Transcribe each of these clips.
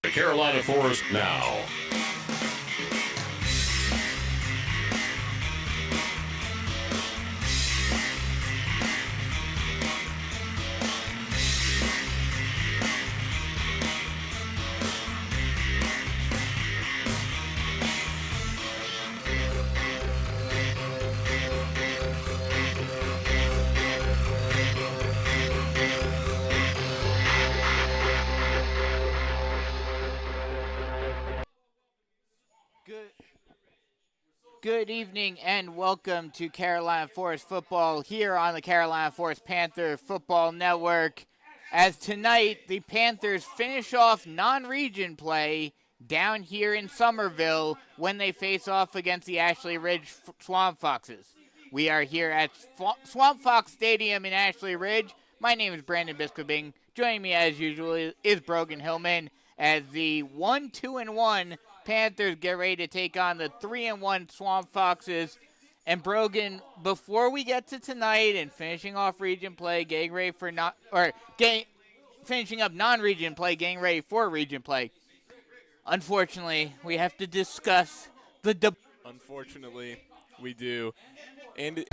The Carolina Forest now. Good evening and welcome to Carolina Forest football here on the Carolina Forest Panther Football Network. As tonight, the Panthers finish off non-region play down here in Somerville when they face off against the Ashley Ridge Swamp Foxes. We are here at Swamp Fox Stadium in Ashley Ridge. My name is Brandon Biskobing. Joining me as usual is Brogan Hillman as the 1-2-1 Panthers get ready to take on the 3-1 Swamp Foxes. And Brogan, before we get to tonight and finishing off region play, getting ready for finishing up non-region play, getting ready for region play, unfortunately, we have to discuss the Unfortunately, we do. And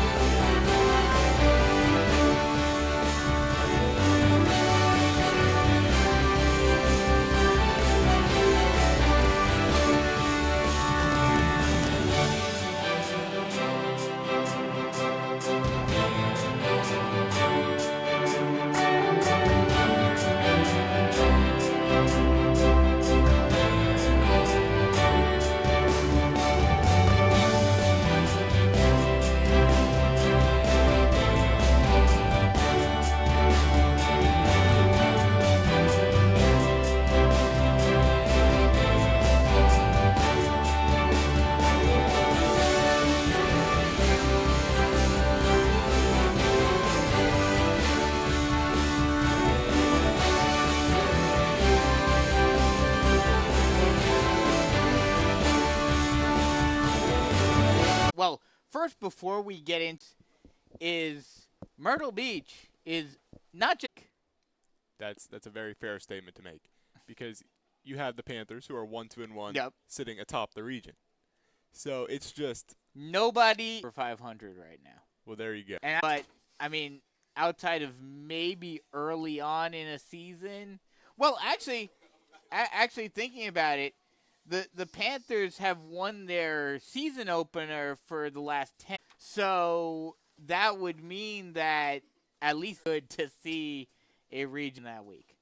well, first before we get into is Myrtle Beach is not just that's a very fair statement to make, because you have the Panthers, who are 1-2-1, Yep. sitting atop the region. So it's just, nobody for 500 right now. well, there you go. But I mean, outside of maybe early on in a season, well, actually thinking about it, the Panthers have won their season opener for the last 10. So that would mean that at least good to see a region that week.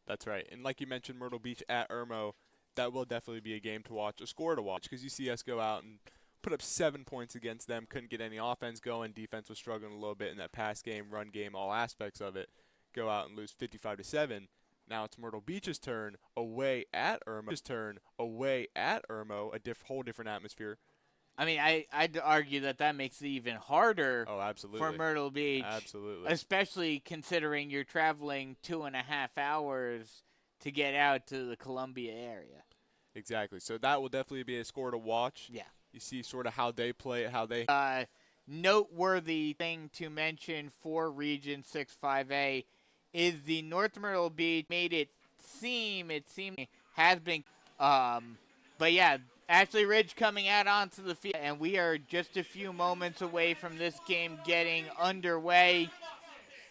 That's right. And like you mentioned, Myrtle Beach at Irmo, that will definitely be a game to watch, a score to watch, because you see us go out and put up 7 points against them, couldn't get any offense going, defense was struggling a little bit in that pass game, run game, all aspects of it, go out and lose 55-7. Now it's Myrtle Beach's turn away at Irmo. A whole different atmosphere. I mean, I'd argue that makes it even harder Oh, absolutely. for Myrtle Beach. Absolutely. Especially considering you're traveling 2.5 hours to get out to the Columbia area. Exactly. So that will definitely be a score to watch. Yeah. You see sort of how they play it, how they Noteworthy thing to mention for Region 6-5A is the North Myrtle Beach made it seemed has been but yeah, Ashley Ridge coming out onto the field, and we are just a few moments away from this game getting underway.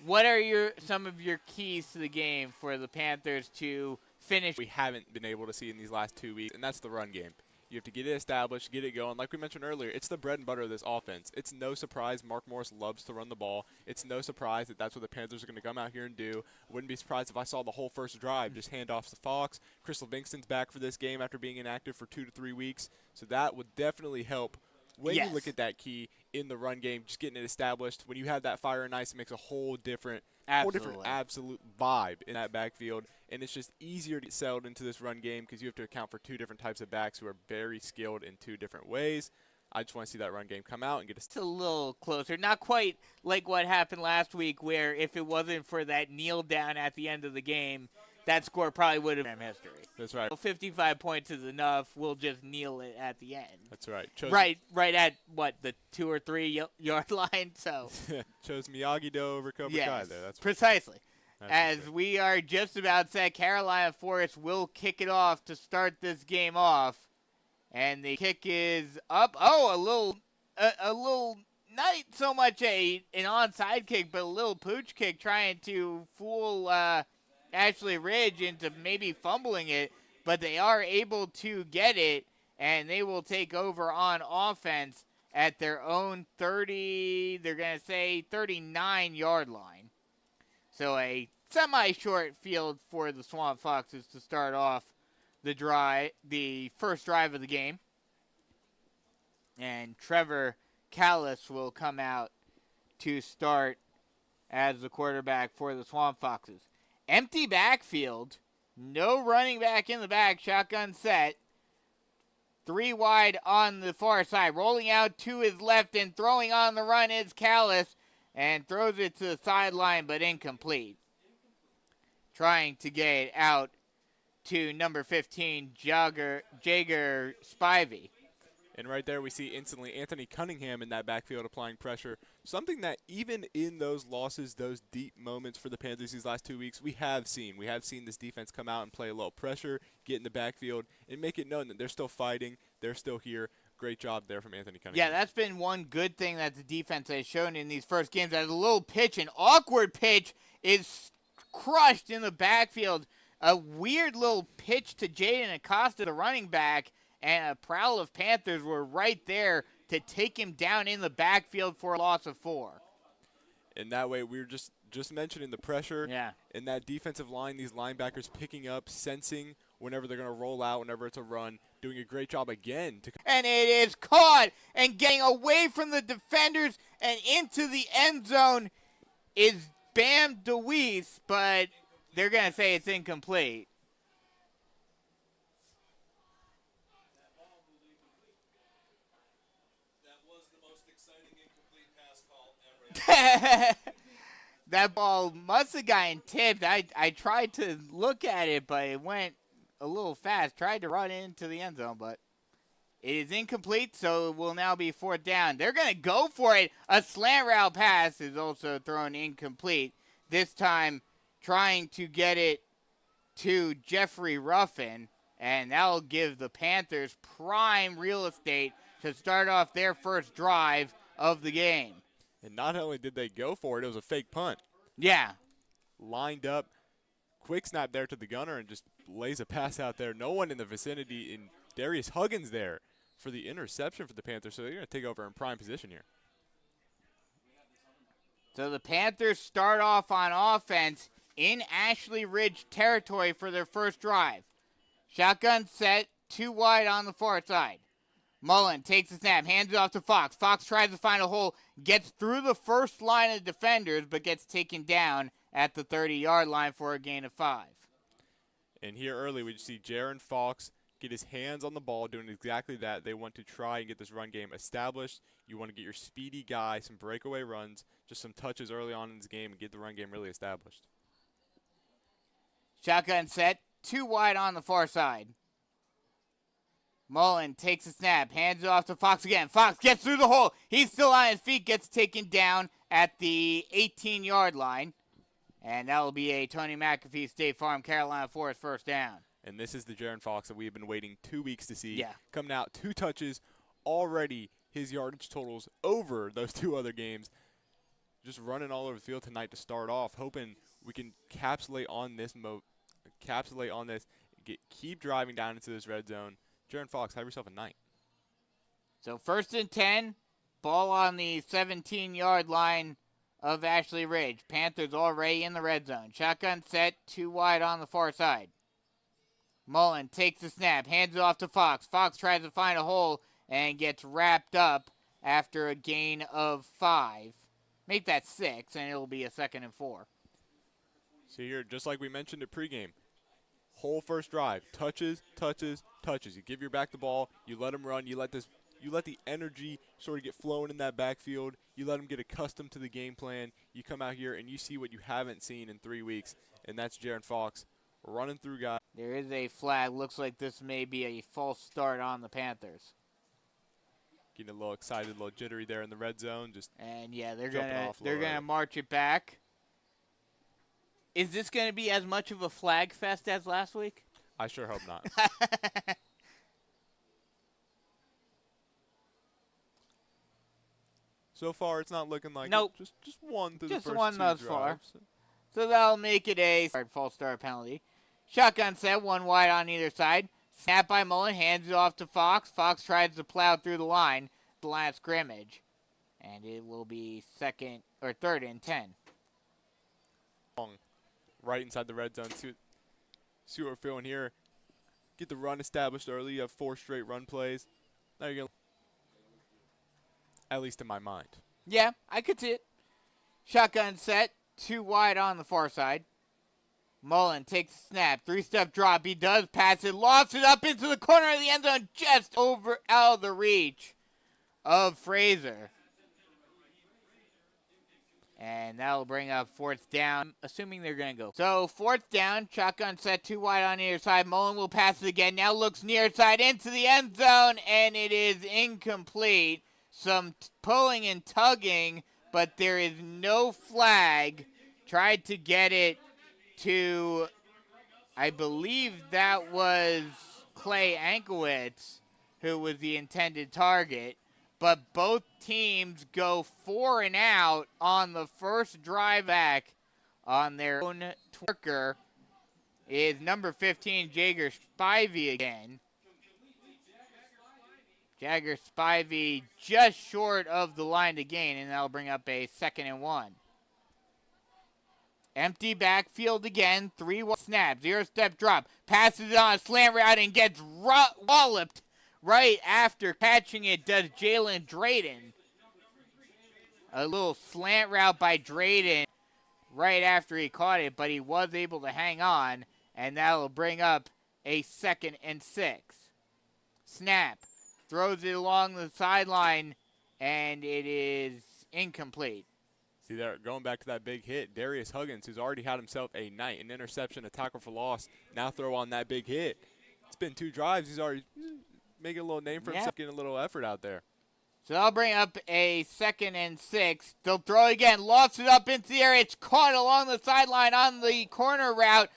What are some of your keys to the game for the Panthers to finish? We haven't been able to see in these last 2 weeks, and that's the run game. You have to get it established, get it going. Like we mentioned earlier, it's the bread and butter of this offense. It's no surprise Mark Morris loves to run the ball. It's no surprise that that's what the Panthers are going to come out here and do. Wouldn't be surprised if I saw the whole first drive just hand off to Fox. Chris Livingston's back for this game after being inactive for 2 to 3 weeks. So that would definitely help when you look at that key in the run game, just getting it established. When you have that fire and ice, it makes a whole different absolute vibe in that backfield. And it's just easier to get settled into this run game because you have to account for 2 different types of backs who are very skilled in 2 different ways. I just want to see that run game come out and get a little closer. Not quite like what happened last week, where if it wasn't for that kneel down at the end of the game, that score probably would have been history. That's right. 55 points is enough. We'll just kneel it at the end. That's right. Right at, what, the 2 or 3 yard line? So chose Miyagi-Do over Cobra Kai there. That's precisely. as we are just about set. Carolina Forest will kick it off to start this game off. And the kick is up. Oh, a little, not so much an onside kick, but a little pooch kick trying to fool Ashley Ridge into maybe fumbling it. But they are able to get it, and they will take over on offense at their own 30, they're going to say 39-yard line. So a semi-short field for the Swamp Foxes to start off the first drive of the game. And Trevor Callis will come out to start as the quarterback for the Swamp Foxes. Empty backfield. No running back in the back. Shotgun set. 3 wide on the far side. Rolling out to his left and throwing on the run is Callis. And throws it to the sideline, but incomplete. Trying to get it out to number 15, Jager Spivey. And right there we see instantly Anthony Cunningham in that backfield applying pressure. Something that even in those losses, those deep moments for the Panthers these last 2 weeks, we have seen. We have seen this defense come out and play a little pressure, get in the backfield, and make it known that they're still fighting, they're still here. Great job there from Anthony Cunningham. Yeah, that's been one good thing that the defense has shown in these first games. That a little pitch, an awkward pitch, is crushed in the backfield. A weird little pitch to Jaden Acosta, the running back, and a prowl of Panthers were right there to take him down in the backfield for a loss of 4. And that way, we were just mentioning the pressure. Yeah. In that defensive line, these linebackers picking up, sensing whenever they're going to roll out, whenever it's a run, doing a great job again. And it is caught and getting away from the defenders and into the end zone is Bam DeWeese, but they're going to say it's incomplete. That ball must have gotten tipped. I tried to look at it, but it went a little fast. Tried to run into the end zone, but it is incomplete, so it will now be 4th down. They're going to go for it. A slant route pass is also thrown incomplete. This time trying to get it to Jeffrey Ruffin, and that'll give the Panthers prime real estate to start off their first drive of the game. And not only did they go for it, it was a fake punt. Yeah. Lined up, quick snap there to the gunner and just lays a pass out there. No one in the vicinity, in Darius Huggins there for the interception for the Panthers. So they're going to take over in prime position here. So the Panthers start off on offense in Ashley Ridge territory for their first drive. Shotgun set, 2 wide on the far side. Mullen takes the snap, hands it off to Fox. Fox tries to find a hole, gets through the first line of defenders, but gets taken down at the 30-yard line for a gain of 5. And here early we see Jaron Fox get his hands on the ball, doing exactly that. They want to try and get this run game established. You want to get your speedy guy, some breakaway runs, just some touches early on in this game, and get the run game really established. Shotgun set, 2 wide on the far side. Mullen takes a snap, hands it off to Fox again. Fox gets through the hole. He's still on his feet, gets taken down at the 18-yard line. And that will be a Tony McAfee State Farm Carolina Forest first down. And this is the Jaron Fox that we have been waiting 2 weeks to see. Yeah. Coming out, 2 touches. Already his yardage totals over those 2 other games. Just running all over the field tonight to start off, hoping we can encapsulate on this, keep driving down into this red zone. Jaron Fox, have yourself a night. So 1st and 10, ball on the 17-yard line of Ashley Ridge. Panthers already in the red zone. Shotgun set, 2 wide on the far side. Mullen takes the snap, hands it off to Fox. Fox tries to find a hole and gets wrapped up after a gain of 5. Make that 6, and it'll be a 2nd and 4. So here, just like we mentioned at pregame, whole first drive, touches, touches, touches. You give your back the ball, you let them run, you let the energy sort of get flowing in that backfield. You let them get accustomed to the game plan. You come out here and you see what you haven't seen in 3 weeks, and that's Jaron Fox running through guys. There is a flag. Looks like this may be a false start on the Panthers. Getting a little excited, a little jittery there in the red zone. And yeah, they're gonna march it back. Is this going to be as much of a flag fest as last week? I sure hope not. So far, it's not looking like Nope. it. Just one through Just the first one two thus far. drives. So that'll make it a false start penalty. Shotgun set, one wide on either side. Snap by Mullen, hands it off to Fox. Fox tries to plow through the line scrimmage. And it will be third and 10. Right inside the red zone. See what we're feeling here. Get the run established early. You have 4 straight run plays. Now you're going to, at least in my mind. Yeah, I could see it. Shotgun set, 2 wide on the far side. Mullen takes the snap, 3-step drop. He does pass it, lofts it up into the corner of the end zone, just out of the reach of Frazier. And that'll bring up 4th down, assuming they're going to go. So 4th down, shotgun set, 2 wide on either side. Mullen will pass it again. Now looks near side into the end zone, and it is incomplete. Some pulling and tugging, but there is no flag. Tried to get it to, I believe that was Clay Ankowitz, who was the intended target. But both teams go 4 and out on the first drive back on their own twerker. Is number 15, Jagger Spivey again. Jagger Spivey just short of the line to gain, and that'll bring up a 2nd and 1. Empty backfield again, 3 snap, 0-step drop, passes it on a slant route and gets walloped right after catching it. Does Jalen Drayden. A little slant route by Drayden right after he caught it, but he was able to hang on, and that'll bring up a 2nd and 6. Snap. Throws it along the sideline, and it is incomplete. See there, going back to that big hit, Darius Huggins, who's already had himself a night, an interception, a tackle for loss, now throw on that big hit. It's been 2 drives. He's already making a little name for himself, getting a little effort out there. So that'll bring up a 2nd and 6. They'll throw again, lofts it up into the air. It's caught along the sideline on the corner route,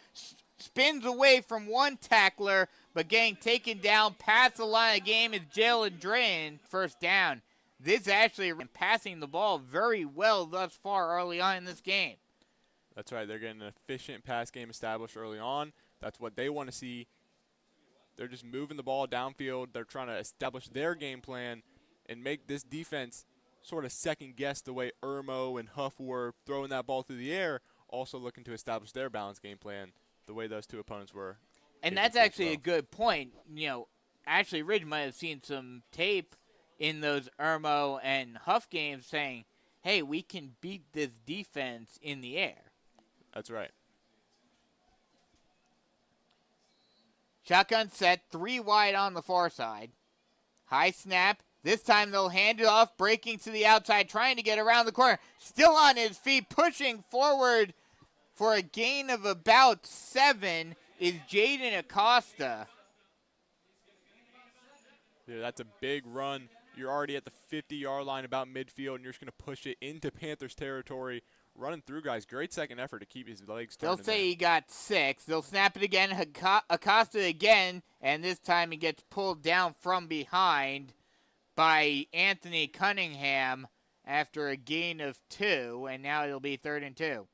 spins away from one tackler, but getting taken down past the line of game is Jalen Drayden. 1st down. This actually passing the ball very well thus far early on in this game. That's right. They're getting an efficient pass game established early on. That's what they want to see. They're just moving the ball downfield. They're trying to establish their game plan and make this defense sort of second-guess the way Irmo and Huff were throwing that ball through the air, also looking to establish their balanced game plan the way those 2 opponents were. And that's actually a good point. You know, Ashley Ridge might have seen some tape in those Irmo and Huff games saying, hey, we can beat this defense in the air. That's right. Shotgun set, 3 wide on the far side. High snap. This time they'll hand it off, breaking to the outside, trying to get around the corner. Still on his feet, pushing forward for a gain of about 7 is Jaden Acosta. Yeah, that's a big run. You're already at the 50-yard line about midfield, and you're just going to push it into Panthers territory. Running through, guys. Great second effort to keep his legs turned. They'll say he got 6. They'll snap it again. Acosta again, and this time he gets pulled down from behind by Anthony Cunningham after a gain of 2, and now it'll be 3rd and 2.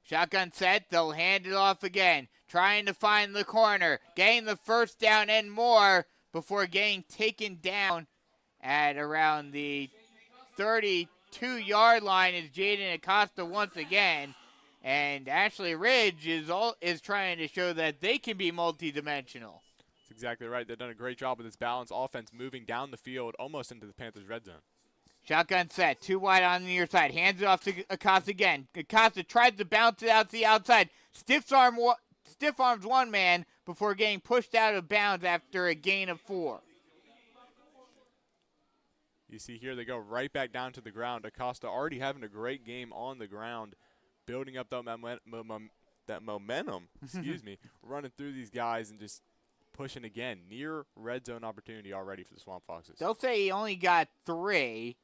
Shotgun set. They'll hand it off again. Trying to find the corner. Getting the 1st down and more before getting taken down at around the 32-yard line is Jaden Acosta once again. And Ashley Ridge is trying to show that they can be multidimensional. That's exactly right. They've done a great job with this balanced offense moving down the field almost into the Panthers' red zone. Shotgun set, 2 wide on the near side. Hands it off to Acosta again. Acosta tries to bounce it out to the outside. Stiff arms one man before getting pushed out of bounds after a gain of 4. You see here they go right back down to the ground. Acosta already having a great game on the ground, building up that momentum, excuse me, running through these guys and just pushing again. Near red zone opportunity already for the Swamp Foxes. They'll say he only got 3.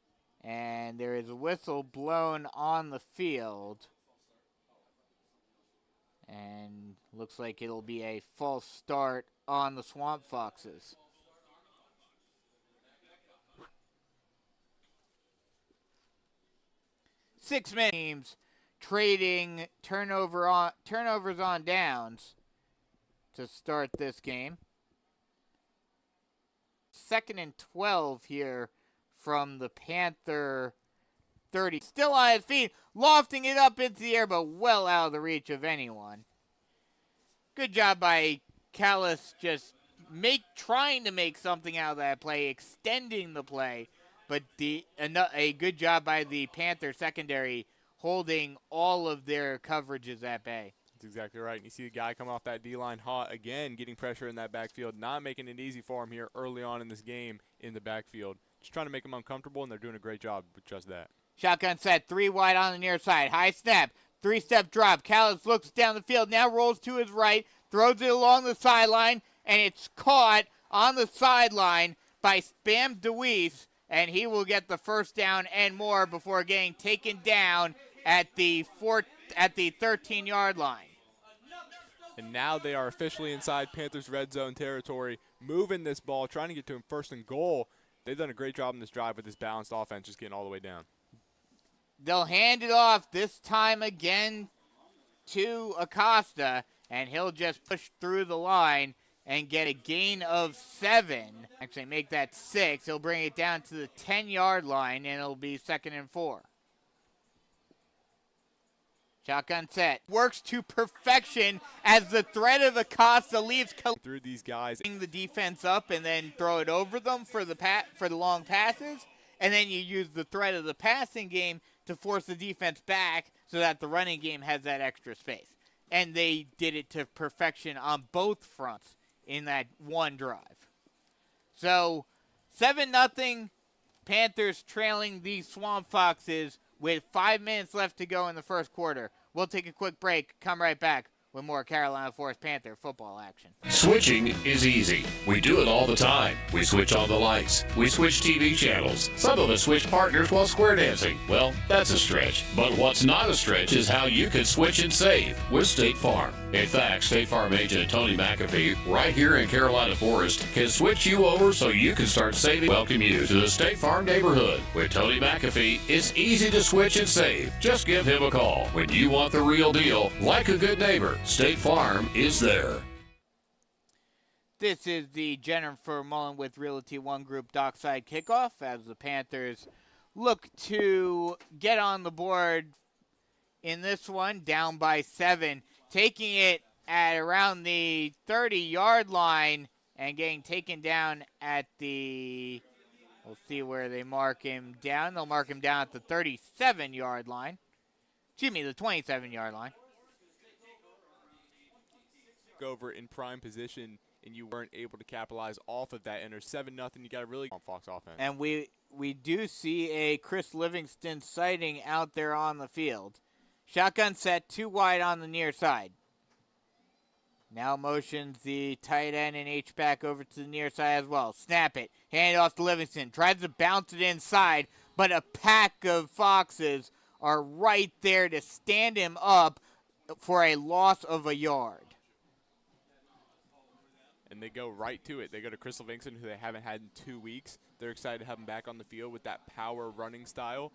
And there is a whistle blown on the field. And looks like it'll be a false start on the Swamp Foxes. Six-man teams trading turnovers on downs to start this game. 2nd and 12 here from the Panther 30. Still on his feet, lofting it up into the air, but well out of the reach of anyone. Good job by Callis, just trying to make something out of that play, extending the play. But a good job by the Panther secondary holding all of their coverages at bay. That's exactly right. And you see the guy come off that D-line hot again, getting pressure in that backfield, not making it easy for him here early on in this game in the backfield. Just trying to make him uncomfortable, and they're doing a great job with just that. Shotgun set, 3 wide on the near side. High snap, 3-step drop. Callis looks down the field, now rolls to his right, throws it along the sideline, and it's caught on the sideline by Spam DeWeese, and he will get the first down and more before getting taken down at the 13-yard line. And now they are officially inside Panthers red zone territory, moving this ball, trying to get to him 1st and goal. They've done a great job in this drive with this balanced offense, just getting all the way down. They'll hand it off this time again to Acosta, and he'll just push through the line and get a gain of 7. Actually, make that 6. He'll bring it down to the 10-yard line, and it'll be 2nd and 4. Shotgun set. Works to perfection as the threat of Acosta leaves through these guys. The defense up and then throw it over them for the long passes. And then you use the threat of the passing game to force the defense back so that the running game has that extra space. And they did it to perfection on both fronts in that one drive. So 7-0, Panthers trailing the Swamp Foxes with 5 minutes left to go in the first quarter. We'll take a quick break, come right back with more Carolina Forest Panther football action. Switching is easy. We do it all the time. We switch on the lights. We switch TV channels. Some of us switch partners while square dancing. Well, that's a stretch. But what's not a stretch is how you can switch and save with State Farm. In fact, State Farm agent Tony McAfee, right here in Carolina Forest, can switch you over so you can start saving. Welcome you to the State Farm neighborhood. With Tony McAfee, it's easy to switch and save. Just give him a call. When you want the real deal, like a good neighbor, State Farm is there. This is the Jennifer Mullen with Realty One Group Dockside kickoff as the Panthers look to get on the board in this one, down by 7, taking it at around the 30-yard line and getting taken down at the, we'll see where they mark him down. They'll mark him down at the 37-yard line. Excuse me, the 27-yard line. Over in prime position, and you weren't able to capitalize off of that. And there's 7-0. You got to really on Fox offense. And we do see a Chris Livingston sighting out there on the field. Shotgun set, 2 wide on the near side. Now motions the tight end and H-back over to the near side as well. Snap it. Hand it off to Livingston. Tries to bounce it inside, but a pack of Foxes are right there to stand him up for a loss of a yard. And they go right to it. They go to Chris Livingston, who they haven't had in 2 weeks. They're excited to have him back on the field with that power running style.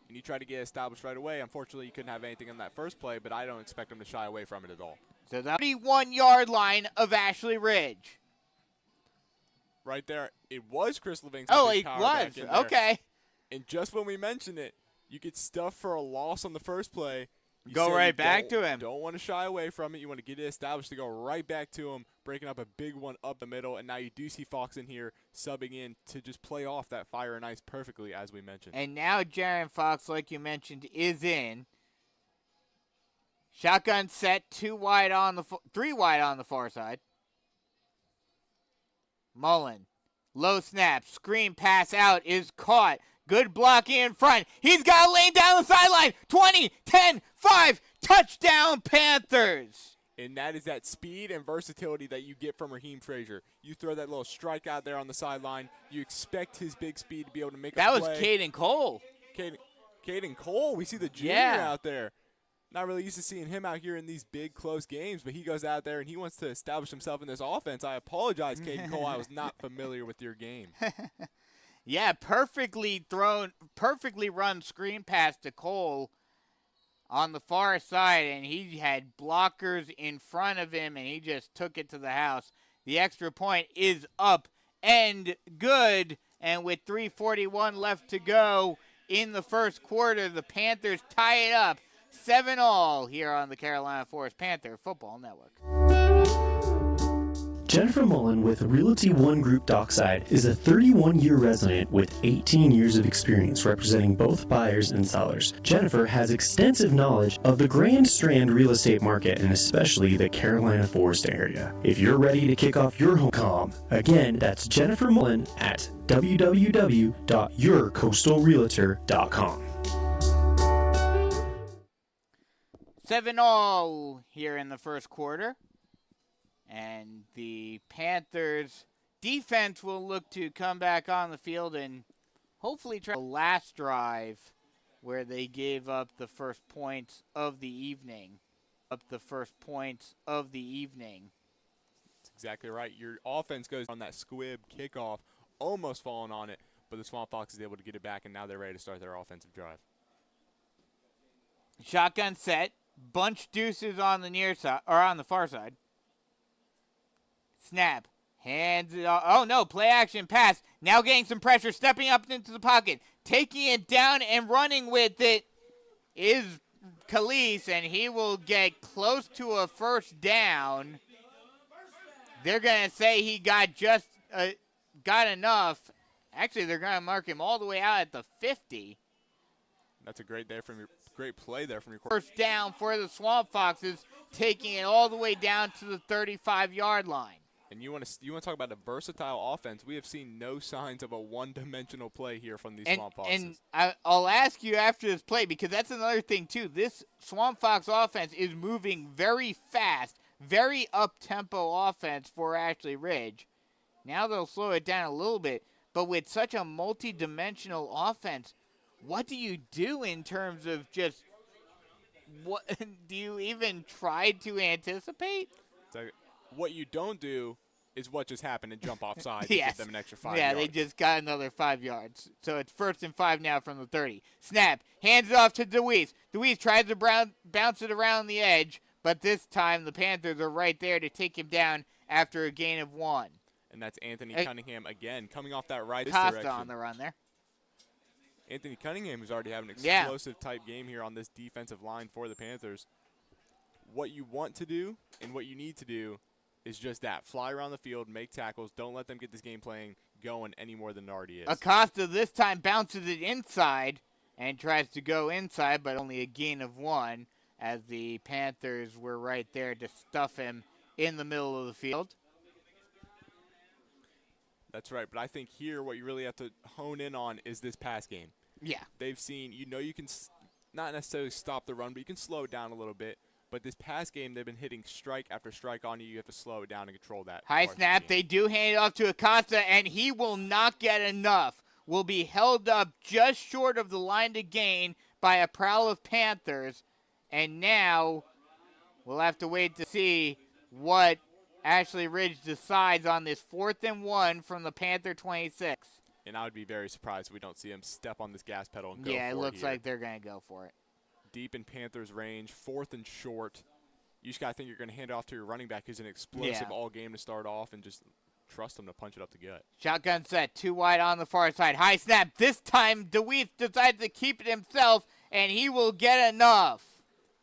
And you try to get established right away. Unfortunately, you couldn't have anything on that first play, but I don't expect him to shy away from it at all. So the 31-yard line of Ashley Ridge. Right there, it was Chris Livingston. Oh, it was. Okay. And just when we mentioned it, you get stuffed for a loss on the first play. Go right back to him. Don't want to shy away from it. You want to get it established to go right back to him, breaking up a big one up the middle. And now you do see Fox in here subbing in to just play off that fire and ice perfectly, as we mentioned. And now Jaron Fox, like you mentioned, is in. Shotgun set, 3 wide on the far side. Mullen, low snap, screen pass out is caught. Good blocking in front. He's got a lane down the sideline. 20, 10, 5, touchdown Panthers. And that is that speed and versatility that you get from Raheem Frazier. You throw that little strike out there on the sideline. You expect his big speed to be able to make a play. That was Caden Cole. Caden Cole, we see the junior out there. Not really used to seeing him out here in these big, close games, but he goes out there and he wants to establish himself in this offense. I apologize, Caden Cole. I was not familiar with your game. Yeah, perfectly run screen pass to Cole on the far side, and he had blockers in front of him, and he just took it to the house. The extra point is up and good, and with 3:41 left to go in the first quarter, the Panthers tie it up 7-all here on the Carolina Forest Panther Football Network. Jennifer Mullen with Realty One Group Dockside is a 31-year resident with 18 years of experience representing both buyers and sellers. Jennifer has extensive knowledge of the Grand Strand real estate market and especially the Carolina Forest area. If you're ready to kick off your home, again, that's Jennifer Mullen at www.yourcoastalrealtor.com. 7-all here in the first quarter. And the Panthers defense will look to come back on the field and hopefully try the last drive where they gave up the first points of the evening. That's exactly right. Your offense goes on that squib kickoff, almost falling on it, but the Swamp Fox is able to get it back, and now they're ready to start their offensive drive. Shotgun set, bunch deuces on the near side or on the far side. Snap. Hands it off. Oh, no. Play action pass. Now getting some pressure. Stepping up into the pocket. Taking it down and running with it is Khalees, and he will get close to a first down. They're going to say he got got enough. Actually, they're going to mark him all the way out at the 50. That's a great play there from your first down for the Swamp Foxes, taking it all the way down to the 35-yard line. And you want to talk about a versatile offense. We have seen no signs of a one-dimensional play here from these Swamp Foxes. And I'll ask you after this play, because that's another thing, too. This Swamp Fox offense is moving very fast, very up-tempo offense for Ashley Ridge. Now they'll slow it down a little bit. But with such a multi-dimensional offense, what do you do in terms of just what do you even try to anticipate? So what you don't do is what just happened and jump offside yes. and give them an extra 5 yards. Yeah, they just got another 5 yards. So it's 1st and 5 now from the 30. Snap, hands it off to DeWeese. DeWeese tries to bounce it around the edge, but this time the Panthers are right there to take him down after a gain of 1. And that's Anthony Cunningham again coming off that right Costa direction. on the run there. Anthony Cunningham is already having an explosive type game here on this defensive line for the Panthers. What you want to do and what you need to do is just that. Fly around the field, make tackles. Don't let them get this game playing going any more than it already is. Acosta this time bounces it inside and tries to go inside, but only a gain of 1 as the Panthers were right there to stuff him in the middle of the field. That's right, but I think here what you really have to hone in on is this pass game. Yeah. They've seen, you can not necessarily stop the run, but you can slow it down a little bit. But this pass game, they've been hitting strike after strike on you. You have to slow it down and control that. High snap. They do hand it off to Acosta, and he will not get enough. Will be held up just short of the line to gain by a prowl of Panthers. And now we'll have to wait to see what Ashley Ridge decides on this 4th and 1 from the Panther 26. And I would be very surprised if we don't see him step on this gas pedal and go for it. Yeah, it looks here. like they're going to go for it. Deep in Panthers range, 4th and short. You just got to think you're going to hand it off to your running back who's an explosive all game to start off and just trust him to punch it up the gut. Shotgun set, 2 wide on the far side. High snap. This time, DeWeese decides to keep it himself, and he will get enough.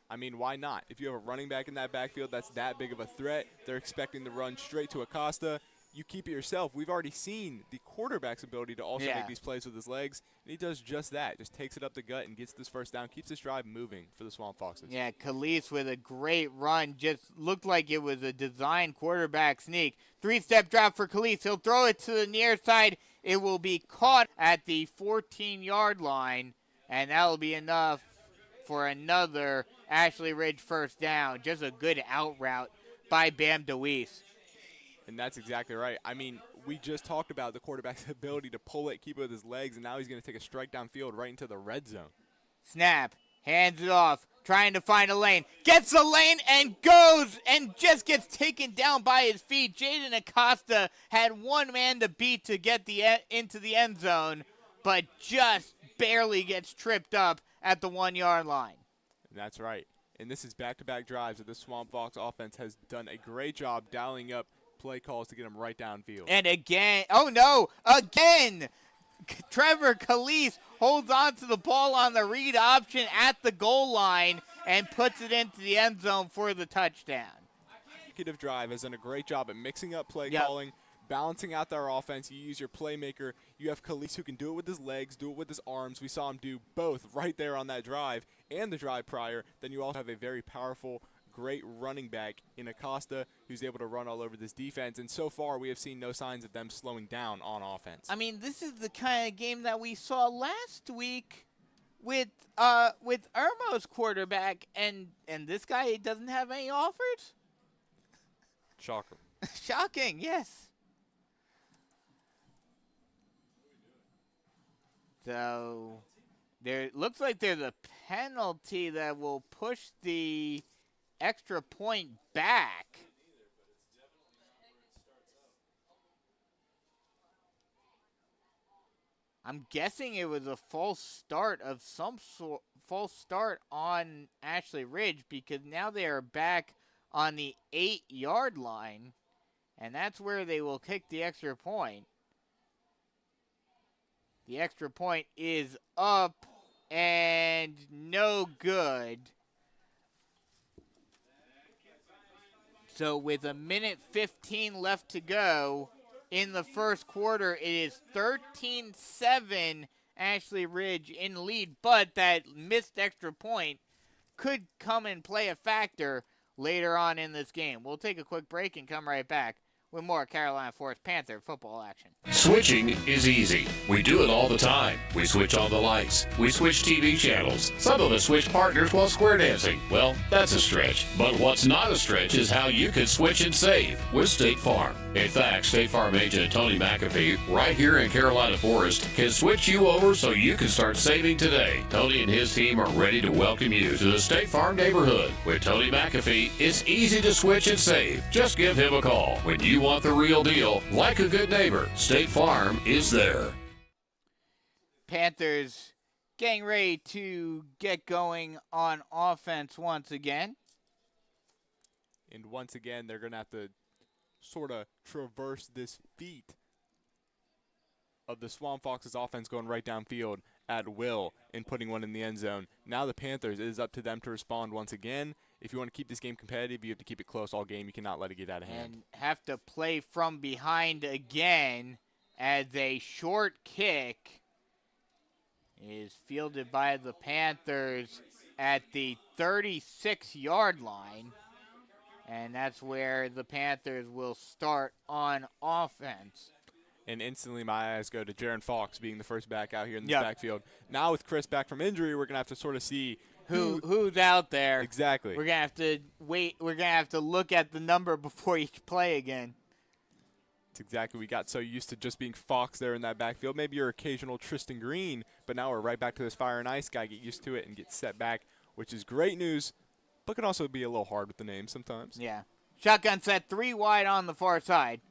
I mean, why not? If you have a running back in that backfield that's that big of a threat, they're expecting to run straight to Acosta. You keep it yourself. We've already seen the quarterback's ability to also make these plays with his legs, and he does just that. Just takes it up the gut and gets this first down, keeps this drive moving for the Swamp Foxes. Yeah, Khalees with a great run. Just looked like it was a design quarterback sneak. 3-step drop for Khalees. He'll throw it to the near side. It will be caught at the 14-yard line, and that will be enough for another Ashley Ridge first down. Just a good out route by Bam DeWeese. And that's exactly right. I mean, we just talked about the quarterback's ability to pull it, keep it with his legs, and now he's going to take a strike downfield right into the red zone. Snap, hands it off, trying to find a lane. Gets the lane and goes and just gets taken down by his feet. Jaden Acosta had one man to beat to get into the end zone, but just barely gets tripped up at the 1 yard line. And that's right. And this is back-to-back drives that the Swamp Fox offense has done a great job dialing up play calls to get them right downfield. And again, oh no, again, Trevor Calise holds on to the ball on the read option at the goal line and puts it into the end zone for the touchdown. Executive Drive has done a great job at mixing up play calling, balancing out their offense. You use your playmaker. You have Calise who can do it with his legs, do it with his arms. We saw him do both right there on that drive and the drive prior. Then you also have a very powerful, great running back in Acosta who's able to run all over this defense. And so far, we have seen no signs of them slowing down on offense. I mean, this is the kind of game that we saw last week with Irmo's quarterback, and this guy doesn't have any offers? Shocker. Shocking, yes. So there looks like there's a penalty that will push the extra point back. I'm guessing it was a false start of some sort, false start on Ashley Ridge, because now they are back on the 8 yard line, and that's where they will kick the extra point. The extra point is up and no good. So with 1:15 left to go in the first quarter, it is 13-7 Ashley Ridge in lead, but that missed extra point could come and play a factor later on in this game. We'll take a quick break and come right back with more Carolina Forest Panther football action. Switching is easy. We do it all the time. We switch on the lights. We switch TV channels. Some of us switch partners while square dancing. Well, that's a stretch. But what's not a stretch is how you can switch and save with State Farm. In fact, State Farm agent Tony McAfee, right here in Carolina Forest, can switch you over so you can start saving today. Tony and his team are ready to welcome you to the State Farm neighborhood. With Tony McAfee, it's easy to switch and save. Just give him a call. When you want the real deal, like a good neighbor, State Farm is there. Panthers getting ready to get going on offense once again. And once again, they're going to have to sort of traverse this feat of the Swamp Fox's offense going right downfield at will and putting one in the end zone. Now the Panthers, it is up to them to respond once again. If you want to keep this game competitive, you have to keep it close all game. You cannot let it get out of hand. And have to play from behind again, as a short kick is fielded by the Panthers at the 36-yard line. And that's where the Panthers will start on offense. And instantly my eyes go to Jaron Fox being the first back out here in this backfield. Now with Chris back from injury, we're going to have to sort of see who's out there. Exactly. We're going to have to wait. We're going to have to look at the number before each play again. That's exactly. We got so used to just being Fox there in that backfield. Maybe your occasional Tristan Green, but now we're right back to this Fire and Ice guy. Get used to it and get set back, which is great news, but can also be a little hard with the name sometimes. Yeah. Shotgun set, 3 wide on the far side.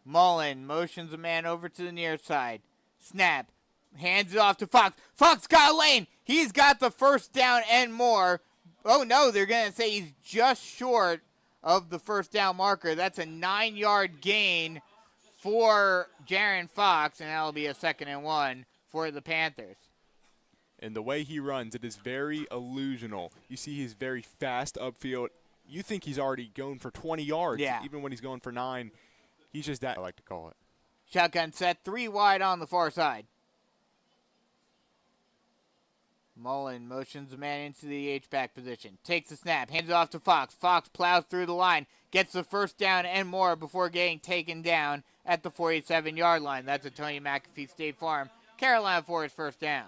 Mullen motions a man over to the near side. Snap. Hands it off to Fox. Fox got a lane. He's got the first down and more. Oh, no, they're going to say he's just short of the first down marker. That's a 9-yard gain for Jaron Fox, and that'll be a 2nd and 1 for the Panthers. And the way he runs, it is very illusional. You see he's very fast upfield. You think he's already going for 20 yards, even when he's going for 9. He's just that, I like to call it. Shotgun set, 3 wide on the far side. Mullen motions the man into the H-back position. Takes the snap, hands it off to Fox. Fox plows through the line, gets the first down and more before getting taken down at the 47-yard line. That's a Tony McAfee State Farm Carolina Forest first down.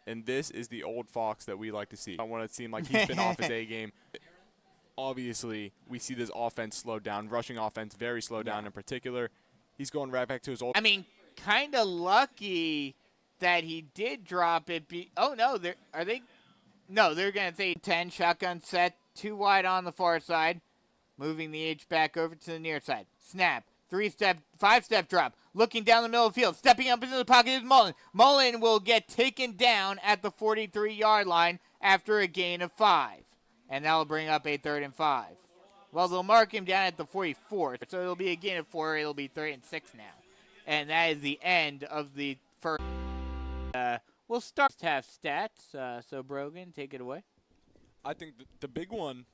And this is the old Fox that we like to see. I want to seem like he's been off his A game. Obviously, we see this offense slow down, rushing offense very slow down in particular. He's going right back to his old. I mean, kind of lucky that he did drop it. Oh, no, are they? No, they're going to say 10, shotgun set, 2 wide on the far side, moving the H back over to the near side. Snap, 3-step, 5-step drop, looking down the middle of the field, stepping up into the pocket is Mullen. Mullen will get taken down at the 43-yard line after a gain of 5. And that'll bring up a 3rd and 5. Well, they'll mark him down at the 44, so it'll be a gain of 4. It'll be 3rd and 6 now. And that is the end of the first. We'll start half stats. So Brogan, take it away. I think the big one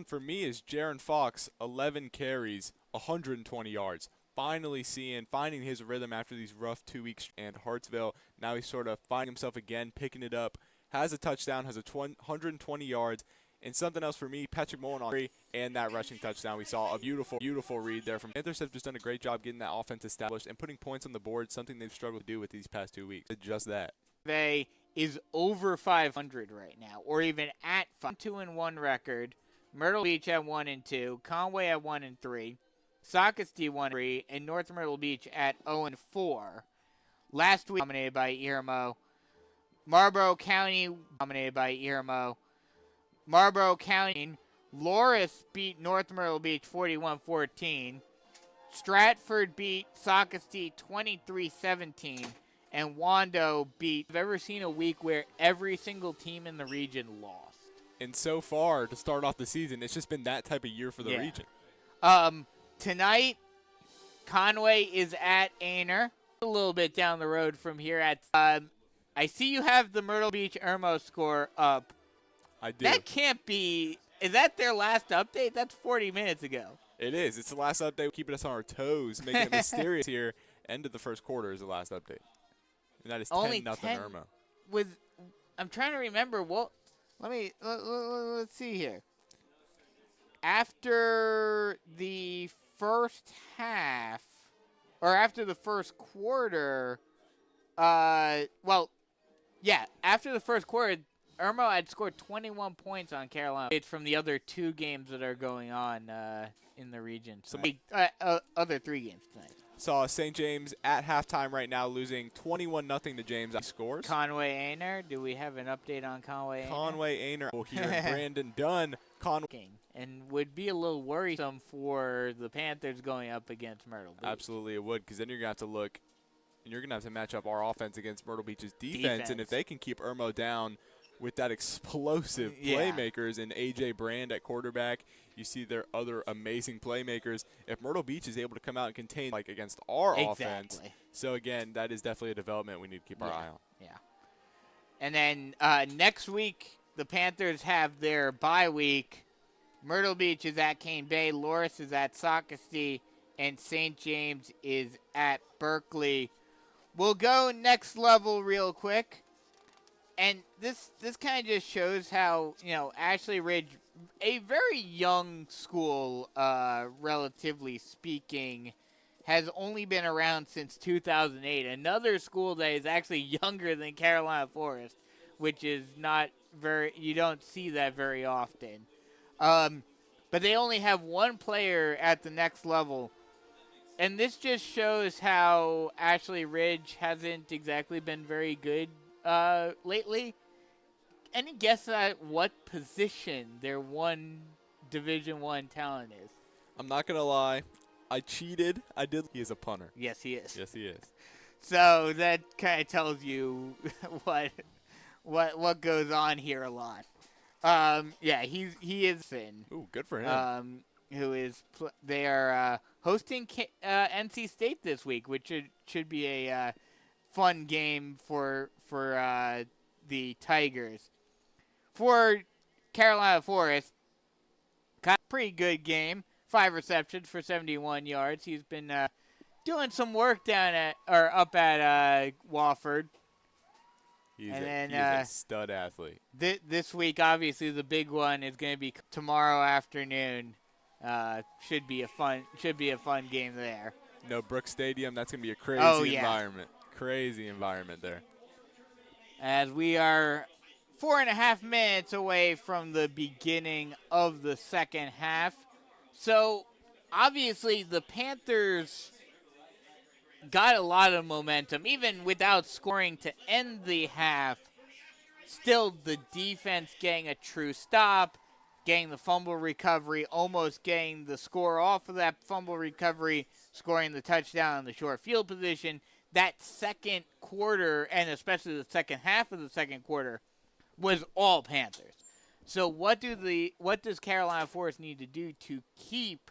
for me is Jaron Fox, 11 carries, 120 yards. Finding his rhythm after these rough 2 weeks. And Hartsville, now he's sort of finding himself again, picking it up. Has a touchdown, has 120 yards. And something else for me, Patrick Mullen on 3 and that rushing touchdown. We saw a beautiful, beautiful read there from Panthers. Have just done a great job getting that offense established and putting points on the board, something they've struggled to do with these past 2 weeks. Just that. They is over 500 right now, or even at 2-1 record. Myrtle Beach at 1-2, Conway at 1-3, Socastee 1-3, and North Myrtle Beach at 0-4. Last week dominated by Irmo. Marlboro County dominated by Irmo. Marlboro County, Loris beat North Myrtle Beach 41-14. Stratford beat Socastee 23-17. And Wando beat. I've ever seen a week where every single team in the region lost. And so far, to start off the season, it's just been that type of year for the region. Tonight, Conway is at Aner. A little bit down the road from here. I see you have the Myrtle Beach Irmo score up. I do. That can't be. Is that their last update? That's 40 minutes ago. It is. It's the last update, keeping us on our toes, making it mysterious here. End of the first quarter is the last update. And that is 10-0 Irmo. I'm trying to remember what. Let's see here. After the first half, or after the first quarter, after the first quarter, Irmo had scored 21 points on Carolina. It's from the other 2 games that are going on in the region. Other 3 games tonight. Saw St. James at halftime right now losing 21-0 to James. Scores. Conway Aner. Do we have an update on Conway Aner? Conway Aner. We'll hear Brandon Dunn. And would be a little worrisome for the Panthers going up against Myrtle Beach. Absolutely it would, because then you're going to have to look, and you're going to have to match up our offense against Myrtle Beach's defense. And if they can keep Irmo down with that explosive playmakers and A.J. Brand at quarterback, you see their other amazing playmakers. If Myrtle Beach is able to come out and contain like against our offense, so again, that is definitely a development we need to keep our eye on. Yeah. And then next week, the Panthers have their bye week. Myrtle Beach is at Cane Bay, Loris is at Socastee, and St. James is at Berkeley. We'll go next level real quick. And this kind of just shows how, Ashley Ridge, a very young school, relatively speaking, has only been around since 2008. Another school that is actually younger than Carolina Forest, which is you don't see that very often. But they only have 1 player at the next level. And this just shows how Ashley Ridge hasn't exactly been very good lately. Any guess at what position their one Division I talent is? I'm not going to lie. I cheated. I did. He is a punter. Yes, he is. Yes, he is. So that kind of tells you what goes on here a lot. He is thin. Ooh, good for him. They are hosting NC State this week, which should be a fun game for the Tigers. For Carolina Forest, got a pretty good game. 5 receptions for 71 yards. He's been doing some work up at Wofford. He's a stud athlete. This week, obviously, the big one is going to be tomorrow afternoon. Should be a fun game there. No, Brooks Stadium. That's going to be a crazy environment. Crazy environment there. as we are 4.5 minutes away from the beginning of the second half. So, obviously, the Panthers got a lot of momentum, even without scoring to end the half. Still, the defense getting a true stop, getting the fumble recovery, almost getting the score off of that fumble recovery, scoring the touchdown in the short field position. That second quarter, and especially the second half of the second quarter, was all Panthers. So what does Carolina Forest need to do to keep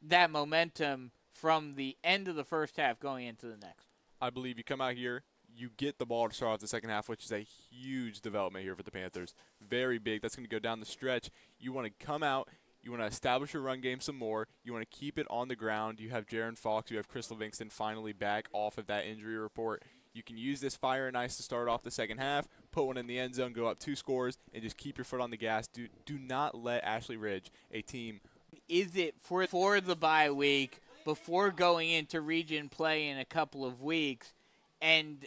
that momentum from the end of the first half going into the next? I believe you come out here, you get the ball to start off the second half, which is a huge development here for the Panthers. Very big. That's going to go down the stretch. You want to come out. You want to establish your run game some more. You want to keep it on the ground. You have Jaron Fox. You have Chris Livingston finally back off of that injury report. You can use this fire and ice to start off the second half, put one in the end zone, go up 2 scores, and just keep your foot on the gas. Do not let Ashley Ridge, a team. Is it for the bye week before going into region play in a couple of weeks and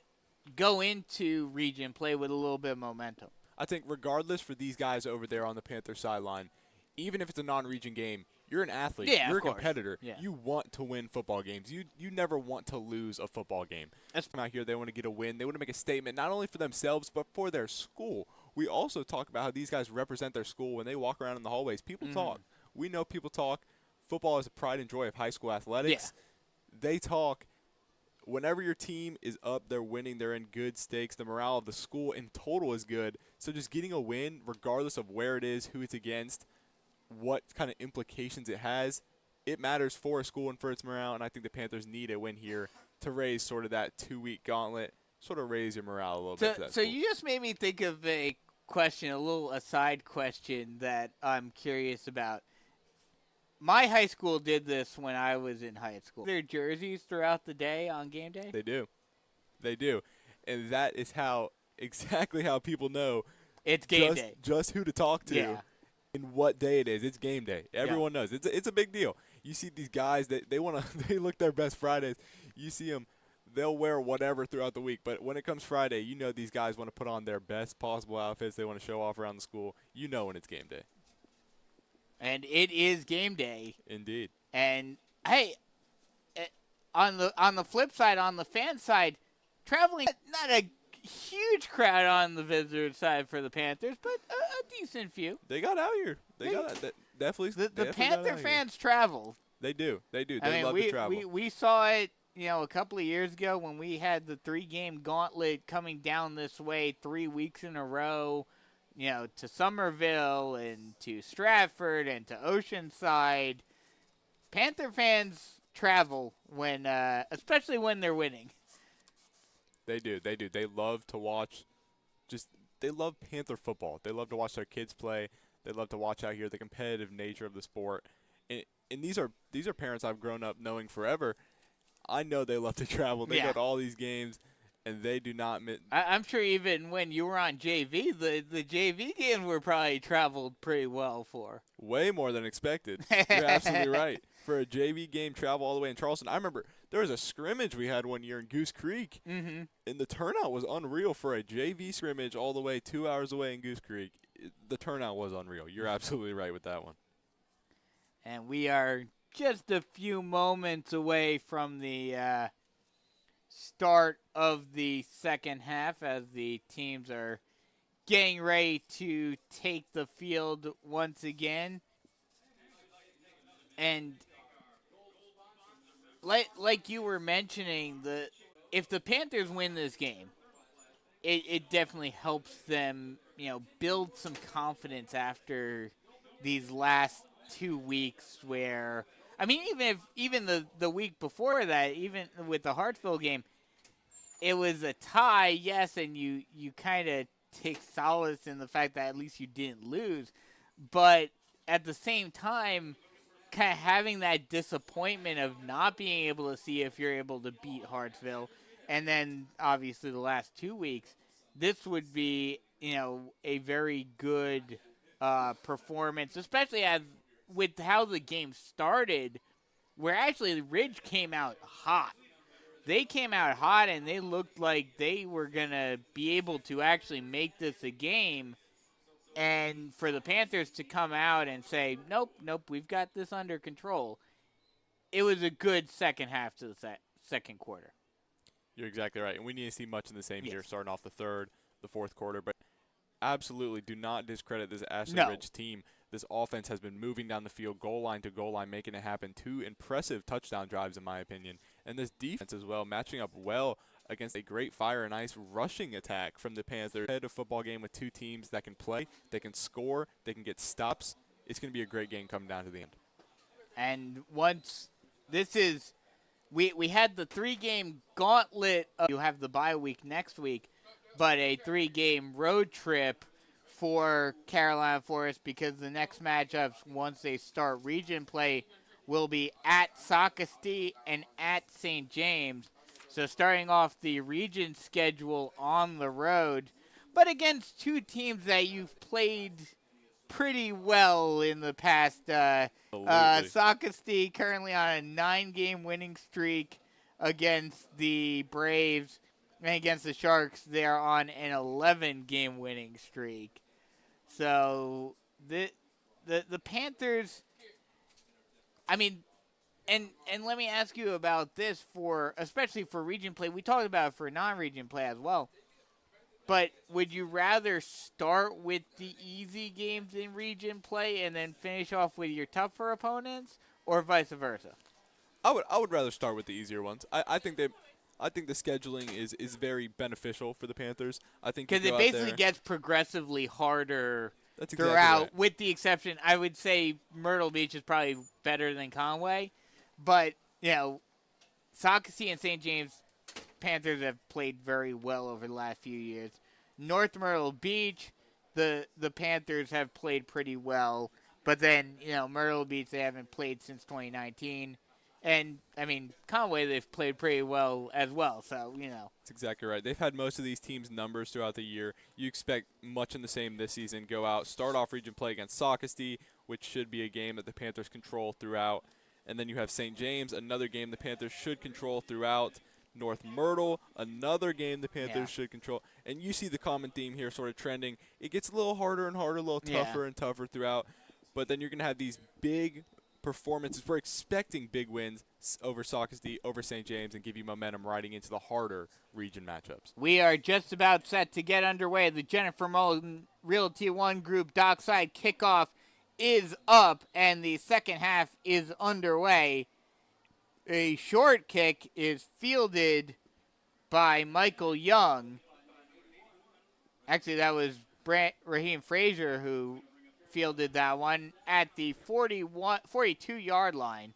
go into region play with a little bit of momentum? I think regardless for these guys over there on the Panther sideline, even if it's a non-region game, you're an athlete. Yeah, you're of a course. competitor. Yeah. You want to win football games. You never want to lose a football game. That's out here. They want to get a win. They want to make a statement not only for themselves but for their school. We also talk about how these guys represent their school when they walk around in the hallways. People talk. We know people talk. Football is a pride and joy of high school athletics. Yeah. They talk. Whenever your team is up, they're winning, they're in good stakes. The morale of the school in total is good. So just getting a win, regardless of where it is, who it's against, what kind of implications it has, it matters for a school and for its morale. And I think the Panthers need a win here to raise sort of that 2-week gauntlet, sort of raise your morale a little bit. For that so school. you just made me think of a question, a little aside question that I'm curious about. My high school did this when I was in high school. Their jerseys throughout the day on game day? They do. They do. And that is exactly how people know it's game day. Just who to talk to and what day it is. It's game day. Everyone knows. It's a big deal. You see these guys that they look their best Fridays. You see them, they'll wear whatever throughout the week. But when it comes Friday, you know these guys want to put on their best possible outfits. They want to show off around the school. You know when it's game day. And it is game day. Indeed. And hey, on the flip side, on the fan side, traveling not a huge crowd on the visitor side for the Panthers, but a decent few. They got out here. They got definitely. The Panther fans travel. They do. They love to travel. We saw it, a couple of years ago when we had the 3-game gauntlet coming down this way 3 weeks in a row. To Somerville and to Stratford and to Oceanside. Panther fans travel when, especially when they're winning. They do. They love to watch. They love Panther football. They love to watch their kids play. They love to watch out here the competitive nature of the sport. And these are parents I've grown up knowing forever. I know they love to travel. They go to all these games. And they do not miss. I'm sure even when you were on JV, the JV games were probably traveled pretty well for. Way more than expected. You're absolutely right. For a JV game, travel all the way in Charleston. I remember there was a scrimmage we had one year in Goose Creek, and the turnout was unreal for a JV scrimmage all the way 2 hours away in Goose Creek. The turnout was unreal. You're absolutely right with that one. And we are just a few moments away from the start of the second half as the teams are getting ready to take the field once again. And like you were mentioning, if the Panthers win this game, it definitely helps them, build some confidence after these last 2 weeks where, even the week before that, even with the Hartsville game, it was a tie, yes, and you kind of take solace in the fact that at least you didn't lose. But at the same time, kind of having that disappointment of not being able to see if you're able to beat Hartsville, and then obviously the last 2 weeks, this would be, a very good performance, especially as with how the game started, where actually Ridge came out hot. they came out hot and they looked like they were going to be able to actually make this a game. And for the Panthers to come out and say, nope, we've got this under control, it was a good second half to the second quarter. You're exactly right. And we need to see much in the same Yes. here, starting off the third, the fourth quarter. But absolutely do not discredit this Ashley Ridge team. This offense has been moving down the field, goal line to goal line, making it happen. 2 impressive touchdown drives, in my opinion. And this defense as well, matching up well against a great fire and ice rushing attack from the Panthers. Head of football game with two teams that can play, they can score, they can get stops. It's going to be a great game coming down to the end. And once this is, we had the 3-game gauntlet. You have the bye week next week, but a 3-game road trip for Carolina Forest, because the next matchups, once they start region play, will be at Socastee and at St. James. So starting off the region schedule on the road, but against two teams that you've played pretty well in the past. Socastee currently on a 9-game winning streak against the Braves, and against the Sharks, they're on an 11-game winning streak. So the Panthers, I mean, and let me ask you about this, especially for region play. We talked about it for non-region play as well. But would you rather start with the easy games in region play and then finish off with your tougher opponents, or vice versa? I would rather start with the easier ones. I think the scheduling is very beneficial for the Panthers. I think because it basically gets progressively harder throughout, right. with the exception, I would say Myrtle Beach is probably better than Conway. But, Socastee and St. James Panthers have played very well over the last few years. North Myrtle Beach, the Panthers have played pretty well. But then, Myrtle Beach, they haven't played since 2019. And, Conway, they've played pretty well as well. So, That's exactly right. They've had most of these teams' numbers throughout the year. You expect much in the same this season. Go out, start off region play against Socastee, which should be a game that the Panthers control throughout. And then you have St. James, another game the Panthers should control throughout. North Myrtle, another game the Panthers should control. And you see the common theme here sort of trending. It gets a little harder and harder, a little tougher and tougher throughout. But then you're going to have these big performances. We're expecting big wins over Socastee, over St. James, and give you momentum riding into the harder region matchups. We are just about set to get underway. The Jennifer Mullen Realty One Group dockside kickoff is up, and the second half is underway. A short kick is fielded by Michael Young. Actually, that was Raheem Frazier who fielded that one at the 42-yard line.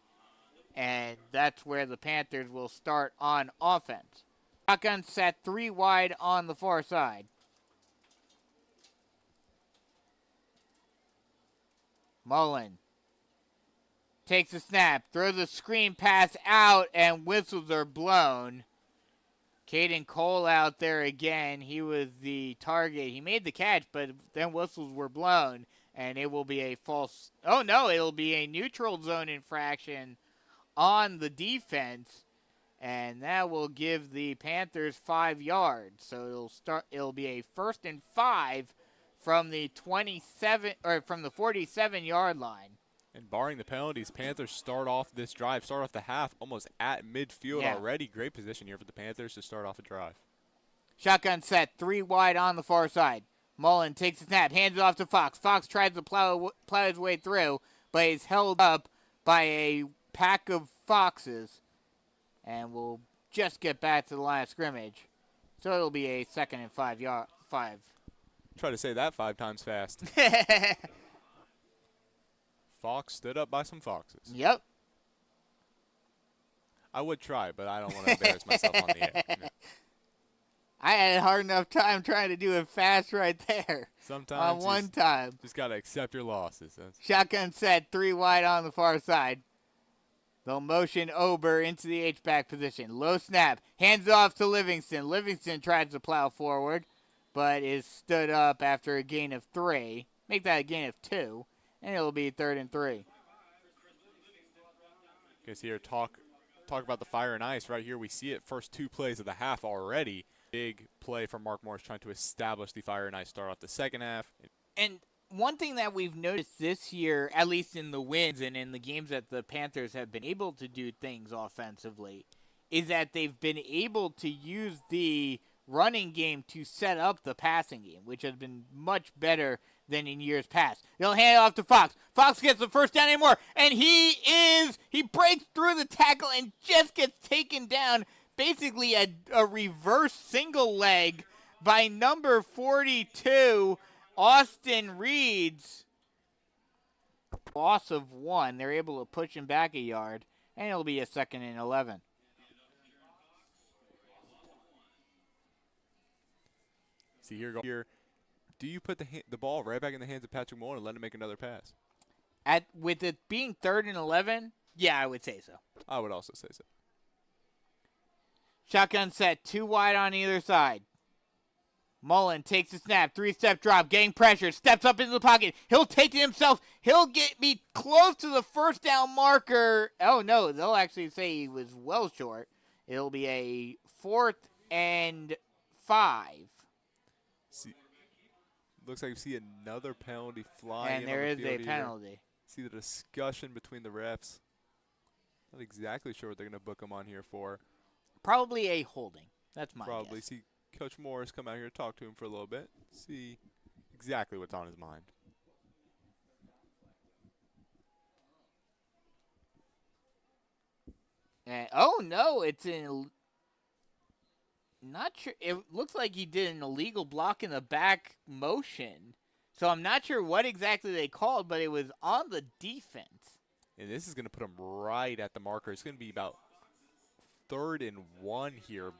And that's where the Panthers will start on offense. Shotgun set 3 wide on the far side. Mullen takes a snap, throws a screen pass out, and whistles are blown. Caden Cole out there again. He was the target. He made the catch, but then whistles were blown, and it will be a false. Oh, no, it'll be a neutral zone infraction on the defense, and that will give the Panthers 5 yards. So it'll be a 1st and 5 from the 47-yard line. And barring the penalties, Panthers start off the half almost at midfield already. Great position here for the Panthers to start off a drive. Shotgun set 3 wide on the far side. Mullen takes a snap, hands it off to Fox. Fox tries to plow his way through, but he's held up by a pack of foxes, and will just get back to the line of scrimmage. So it'll be a 2nd and 5. Try to say that 5 times fast. Fox stood up by some foxes. Yep. I would try, but I don't want to embarrass myself on the air. No. I had a hard enough time trying to do it fast right there. Sometimes on one time. Just got to accept your losses. Shotgun set 3 wide on the far side. They'll motion Ober into the H-back position. Low snap. Hands off to Livingston. Livingston tries to plow forward, but is stood up after a gain of 3. Make that a gain of 2, and it'll be 3rd and 3. Guys here talk talk about the fire and ice right here. We see it first 2 plays of the half already. Big play from Mark Morris trying to establish the fire and ice start off the second half. And one thing that we've noticed this year, at least in the wins and in the games that the Panthers have been able to do things offensively, is that they've been able to use the running game to set up the passing game, which has been much better than in years past. They'll hand it off to Fox. Fox gets the first down anymore, and he breaks through the tackle and just gets taken down. Basically a reverse single leg by number 42, Austin Reeds. Loss of 1. They're able to push him back a yard, and it'll be a 2nd and 11. See here, do you put the ball right back in the hands of Patrick Mullen and let him make another pass? With it being 3rd and 11, yeah, I would say so. I would also say so. Shotgun set, 2 wide on either side. Mullen takes the snap, 3-step drop, getting pressure, steps up into the pocket. He'll take it himself. He'll be close to the first down marker. Oh, no, they'll actually say he was well short. It'll be a 4th and 5. Looks like we see another penalty flying. And there is a penalty. See the discussion between the refs. Not exactly sure what they're going to book him on here for. Probably a holding. That's my Probably. guess. See Coach Morris come out here and talk to him for a little bit. See exactly what's on his mind. And, oh, no, it's in. Not sure. It looks like he did an illegal block in the back motion. So I'm not sure what exactly they called, but it was on the defense. And this is going to put him right at the marker. It's going to be about 3rd and 1 here.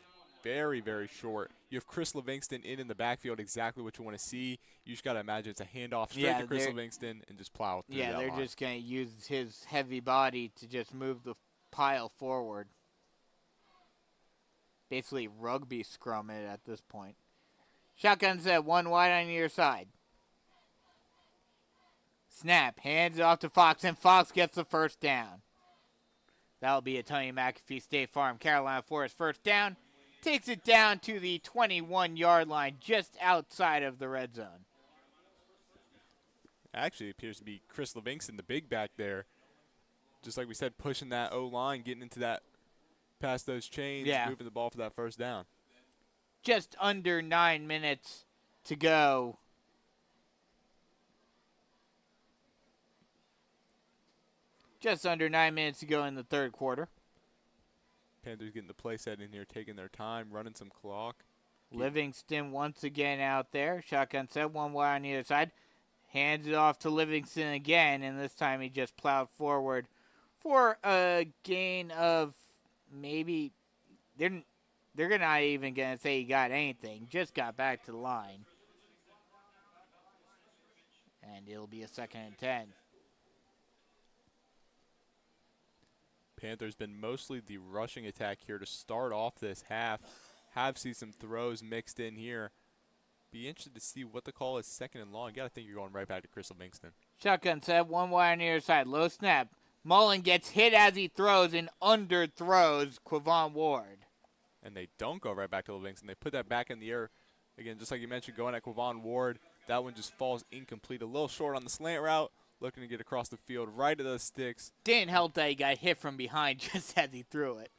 Very, very short. You have Chris Livingston in the backfield, exactly what you want to see. You just got to imagine it's a handoff straight to Chris Livingston and just plow through that they're line. just going to use his heavy body to just move the pile forward. Basically rugby scrum it at this point. Shotgun set, 1 wide on either side. Snap, hands it off to Fox, and Fox gets the first down. That'll be a Tony McAfee State Farm Carolina Forest first down. Takes it down to the 21-yard line, just outside of the red zone. Actually, it appears to be Chris Livingston, the big back there. Just like we said, pushing that O-line, getting into that, past those chains, moving the ball for that first down. Just under 9 minutes to go. Just under 9 minutes to go in the third quarter. Panthers getting the play set in here, taking their time, running some clock. Livingston once again out there. Shotgun set, 1 wide on either side. Hands it off to Livingston again, and this time he just plowed forward for a gain of maybe they're not even going to say he got anything. Just got back to the line. And it'll be a 2nd and 10. Panthers been mostly the rushing attack here to start off this half. Have seen some throws mixed in here. Be interested to see what the call is 2nd and long. You got to think you're going right back to Chris Livingston. Shotgun set, 1 wide on the other side. Low snap. Mullen gets hit as he throws and underthrows Quavon Ward. And they don't go right back to Livingston. They put that back in the air. Again, just like you mentioned, going at Quavon Ward. That one just falls incomplete. A little short on the slant route. Looking to get across the field right to those sticks. Didn't help that he got hit from behind just as he threw it.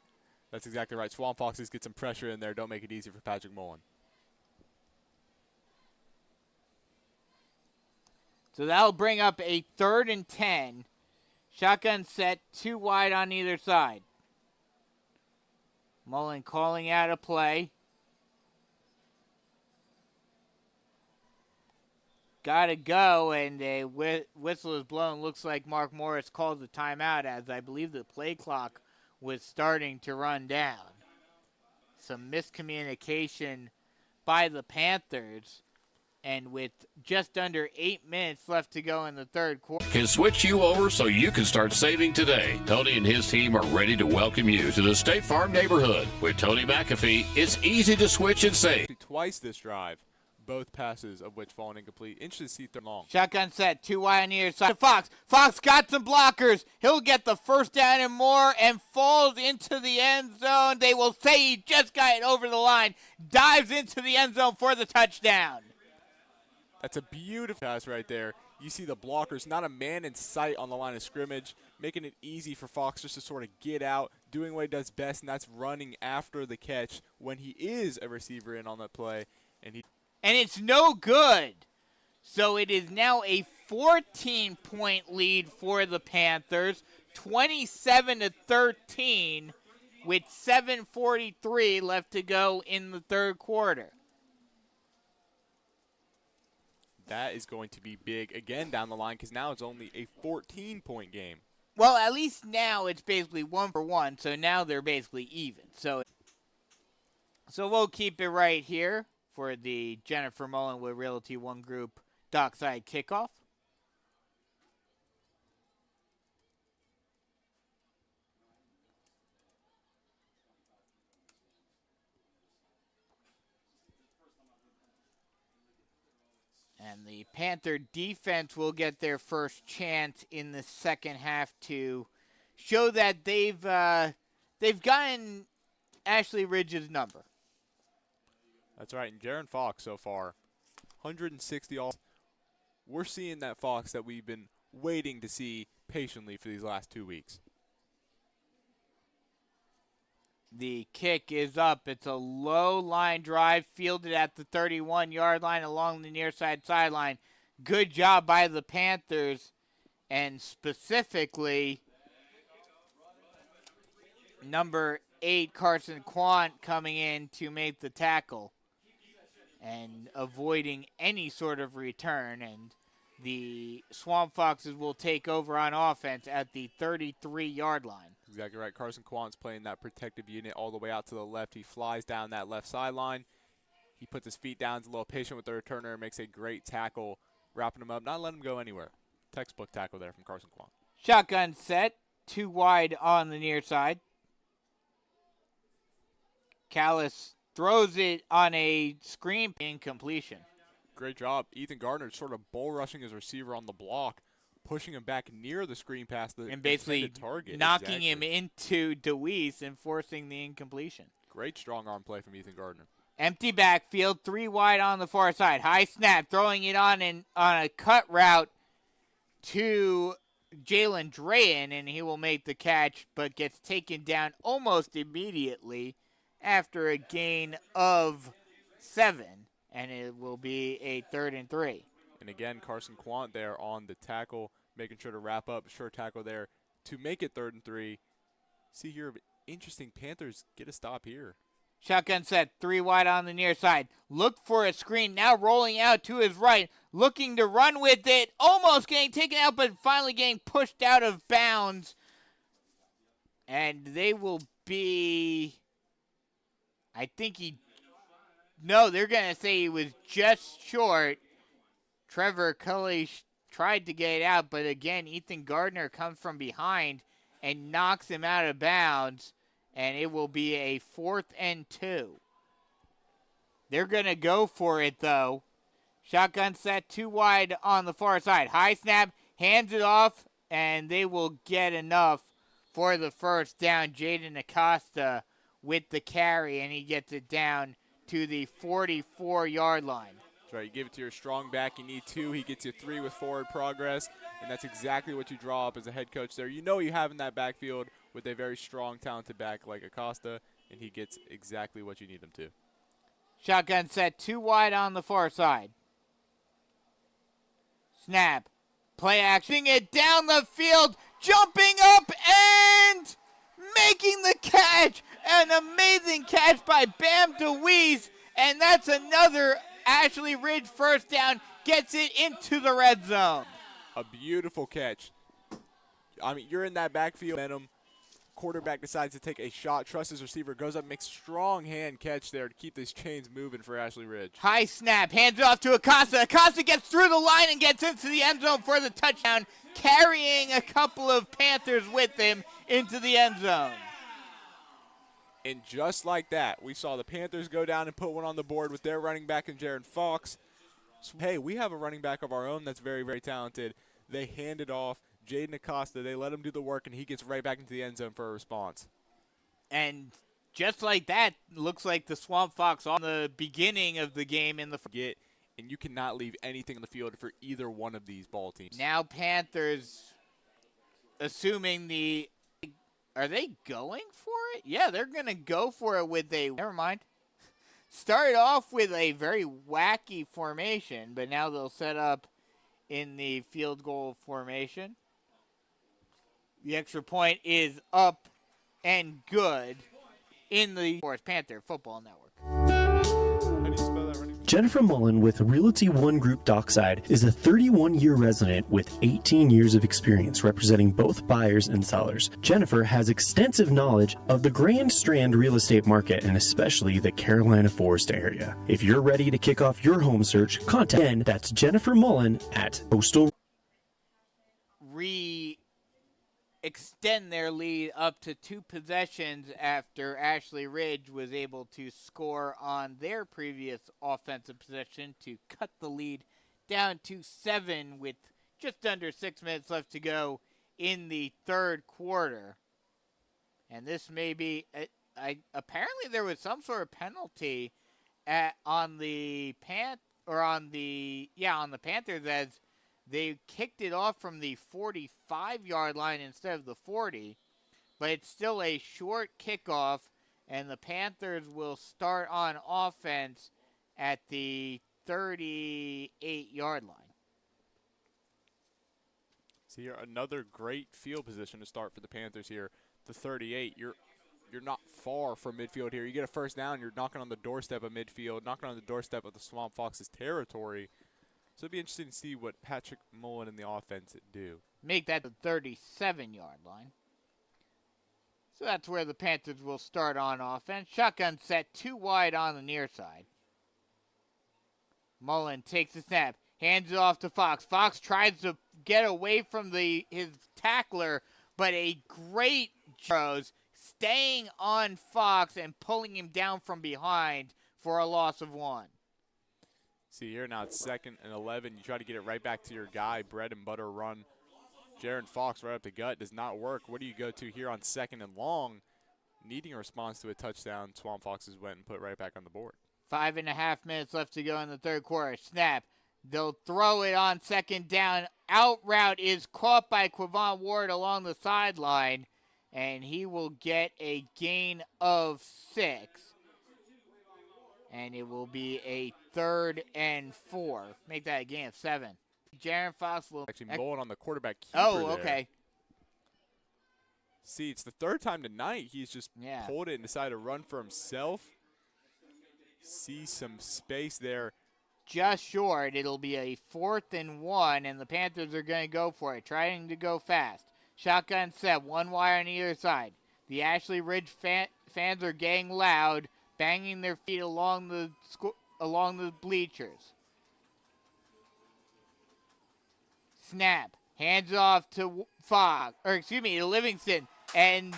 That's exactly right. Swamp Foxes get some pressure in there. Don't make it easy for Patrick Mullen. So that'll bring up a 3rd and 10. Shotgun set, 2 wide on either side. Mullen calling out a play. Gotta go, and a whistle is blown. Looks like Mark Morris calls a timeout, as I believe the play clock was starting to run down. Some miscommunication by the Panthers, and with just under 8 minutes left to go in the third quarter. Can switch you over so you can start saving today. Tony and his team are ready to welcome you to the State Farm neighborhood. With Tony McAfee, it's easy to switch and save. Twice this drive. both passes of which fallen incomplete. Interesting to see third long. Shotgun set, 2 wide on the other side. Fox. Fox got some blockers. He'll get the first down and more and falls into the end zone. They will say he just got it over the line. Dives into the end zone for the touchdown. That's a beautiful pass right there. You see the blockers, not a man in sight on the line of scrimmage, making it easy for Fox just to sort of get out, doing what he does best, and that's running after the catch when he is a receiver in on that play. And it's no good. So it is now a 14-point lead for the Panthers, 27-13, with 7:43 left to go in the third quarter. That is going to be big again down the line because now it's only a 14-point game. Well, at least now it's basically 1-for-1, so now they're basically even. So we'll keep it right here for the Jennifer Mullenwood Realty One Group Dockside Kickoff. And the Panther defense will get their first chance in the second half to show that they've gotten Ashley Ridge's number. That's right, and Jaron Fox so far, 160 all. We're seeing that Fox that we've been waiting to see patiently for these last 2 weeks. The kick is up. It's a low line drive fielded at the 31-yard line along the near side sideline. Good job by the Panthers, and specifically number 8, Carson Quant, coming in to make the tackle and avoiding any sort of return. And the Swamp Foxes will take over on offense at the 33-yard line. Exactly right. Carson Quant's playing that protective unit all the way out to the left. He flies down that left sideline. He puts his feet down, is a little patient with the returner, and makes a great tackle, wrapping him up, not letting him go anywhere. Textbook tackle there from Carson Quant. Shotgun set, 2 wide on the near side. Callis throws it on a screen, incompletion. Great job. Ethan Gardner sort of bull rushing his receiver on the block, pushing him back near the screen past the and basically target. Knocking him into DeWeese and forcing the incompletion. Great strong arm play from Ethan Gardner. Empty backfield, 3 wide on the far side. High snap, throwing it on a cut route to Jalen Drayen, and he will make the catch, but gets taken down almost immediately after a gain of 7, and it will be a 3rd and 3. And again, Carson Quant there on the tackle, making sure to wrap up. Sure tackle there to make it 3rd and 3. See here, interesting. Panthers get a stop here. Shotgun set, 3 wide on the near side. Look for a screen, now rolling out to his right, looking to run with it. Almost getting taken out, but finally getting pushed out of bounds. And they will be, they're going to say he was just short. Trevor Cully tried to get it out, but again, Ethan Gardner comes from behind and knocks him out of bounds, and it will be a 4th and 2. They're going to go for it, though. Shotgun set, 2 wide on the far side. High snap, hands it off, and they will get enough for the first down. Jaden Acosta with the carry, and he gets it down to the 44-yard line. That's right. You give it to your strong back. You need 2. He gets you 3 with forward progress, and that's exactly what you draw up as a head coach there. You know you have in that backfield with a very strong, talented back like Acosta, and he gets exactly what you need him to. Shotgun set, 2 wide on the far side. Snap. Play action. It down the field. Jumping up and making the catch. An amazing catch by Bam DeWeese. And that's another Ashley Ridge first down. Gets it into the red zone. A beautiful catch. I mean, you're in that backfield. Momentum. Quarterback decides to take a shot. Trusts his receiver. Goes up, makes strong hand catch there to keep these chains moving for Ashley Ridge. High snap. Hands it off to Acosta. Acosta gets through the line and gets into the end zone for the touchdown, carrying a couple of Panthers with him into the end zone. And just like that, we saw the Panthers go down and put one on the board with their running back in Jaron Fox. So, hey, we have a running back of our own that's very, very talented. They hand it off. Jaden Acosta, they let him do the work, and he gets right back into the end zone for a response. And just like that, looks like the Swamp Fox on the beginning of the game in the And you cannot leave anything on the field for either one of these ball teams. Now Panthers, assuming are they going for it? Yeah, they're going to go for it with never mind. Started off with a very wacky formation, but now they'll set up in the field goal formation. The extra point is up and good in the Forest Panther Football Network. How do you spell that running back? Jennifer Mullen with Realty One Group Dockside is a 31-year resident with 18 years of experience representing both buyers and sellers. Jennifer has extensive knowledge of the Grand Strand real estate market and especially the Carolina Forest area. If you're ready to kick off your home search, contact again, that's Jennifer Mullen at Postal. Extend their lead up to 2 possessions after Ashley Ridge was able to score on their previous offensive possession to cut the lead down to 7 with just under 6 minutes left to go in the third quarter. And this may be apparently there was some sort of penalty on the Panthers as they kicked it off from the 45-yard line instead of the 40, but it's still a short kickoff, and the Panthers will start on offense at the 38-yard line. See here, another great field position to start for the Panthers here. The 38, you're not far from midfield here. You get a first down, you're knocking on the doorstep of midfield, knocking on the doorstep of the Swamp Fox's territory. So it'd be interesting to see what Patrick Mullen and the offense do. Make that the 37-yard line. So that's where the Panthers will start on offense. Shotgun set 2 wide on the near side. Mullen takes the snap, hands it off to Fox. Fox tries to get away from his tackler, but a great throws, staying on Fox and pulling him down from behind for a loss of 1. See here now it's 2nd and 11. You try to get it right back to your guy, bread and butter run. Jaron Fox right up the gut, does not work. What do you go to here on 2nd and long? Needing a response to a touchdown, Swamp Foxes went and put right back on the board. 5.5 minutes left to go in the third quarter. Snap. They'll throw it on 2nd down. Out route is caught by Quavon Ward along the sideline, and he will get a gain of 6. And it will be a 3rd and 4. Make that a gain of 7. Jaron Fox will actually Mullen on the quarterback keeper. Oh, okay. See, it's the 3rd time tonight he's just pulled it and decided to run for himself. See some space there. Just short. It'll be a 4th and 1, and the Panthers are going to go for it, trying to go fast. Shotgun set, 1 wire on either side. The Ashley Ridge fans are getting loud, banging their feet along the bleachers. Snap. Hands off to to Livingston. And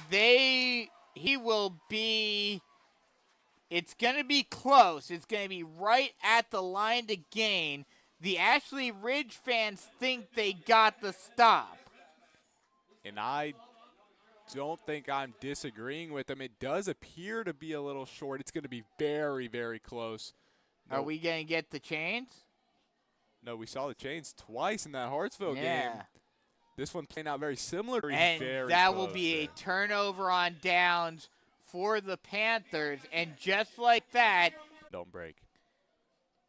it's going to be close. It's going to be right at the line to gain. The Ashley Ridge fans think they got the stop. And I don't think I'm disagreeing with them. It does appear to be a little short. It's going to be very, very close. No. Are we going to get the chains? No, we saw the chains twice in that Hartsville game. This one playing out very similar. And that will be a turnover on downs for the Panthers. And just like that, don't break.